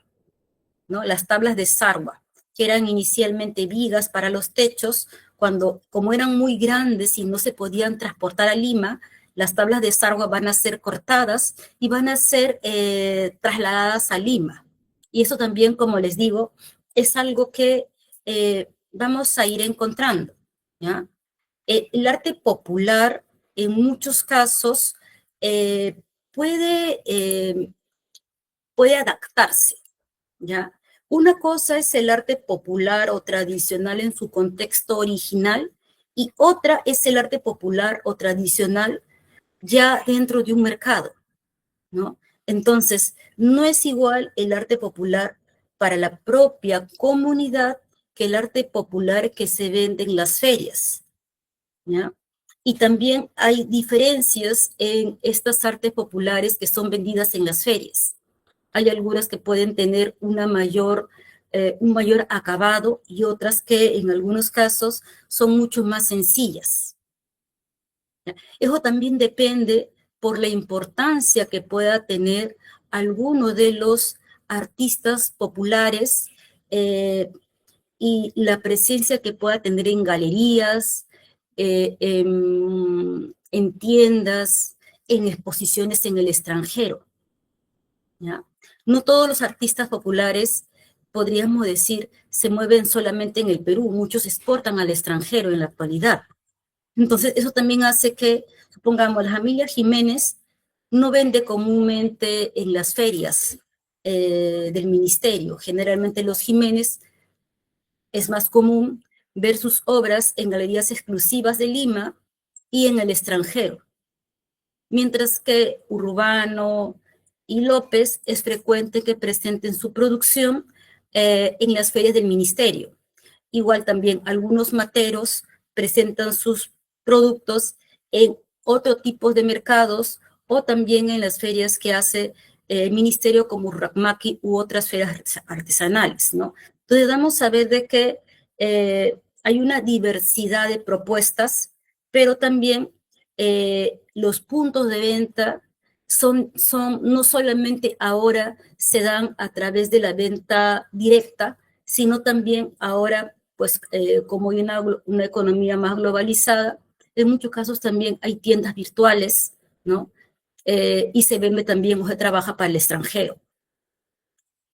¿no? Las tablas de Sarwa, que eran inicialmente vigas para los techos, como eran muy grandes y no se podían transportar a Lima, las tablas de Sarwa van a ser cortadas y van a ser trasladadas a Lima. Y eso también, como les digo, es algo que vamos a ir encontrando, ¿ya? El arte popular, en muchos casos, eh, puede, eh, puede adaptarse, ¿ya? Una cosa es el arte popular o tradicional en su contexto original y otra es el arte popular o tradicional ya dentro de un mercado, ¿no? Entonces, no es igual el arte popular para la propia comunidad que el arte popular que se vende en las ferias, ¿ya? Y también hay diferencias en estas artes populares que son vendidas en las ferias. Hay algunas que pueden tener un mayor acabado y otras que en algunos casos son mucho más sencillas. Eso también depende por la importancia que pueda tener alguno de los artistas populares eh, y la presencia que pueda tener en galerías, en tiendas, en exposiciones en el extranjero, ¿ya? No todos los artistas populares, podríamos decir, se mueven solamente en el Perú, muchos exportan al extranjero en la actualidad. Entonces, eso también hace que, supongamos, la familia Jiménez no vende comúnmente en las ferias del ministerio. Generalmente los Jiménez es más común ver sus obras en galerías exclusivas de Lima y en el extranjero, mientras que Urbano y López es frecuente que presenten su producción en las ferias del ministerio. Igual también algunos materos presentan sus productos en otro tipo de mercados o también en las ferias que hace el ministerio como Urracmaqui u otras ferias artesanales, ¿no? Entonces damos a ver de que hay una diversidad de propuestas, pero también los puntos de venta no solamente ahora se dan a través de la venta directa, sino también ahora, pues como hay una economía más globalizada, en muchos casos también hay tiendas virtuales, ¿no? Y se vende también o se trabaja para el extranjero.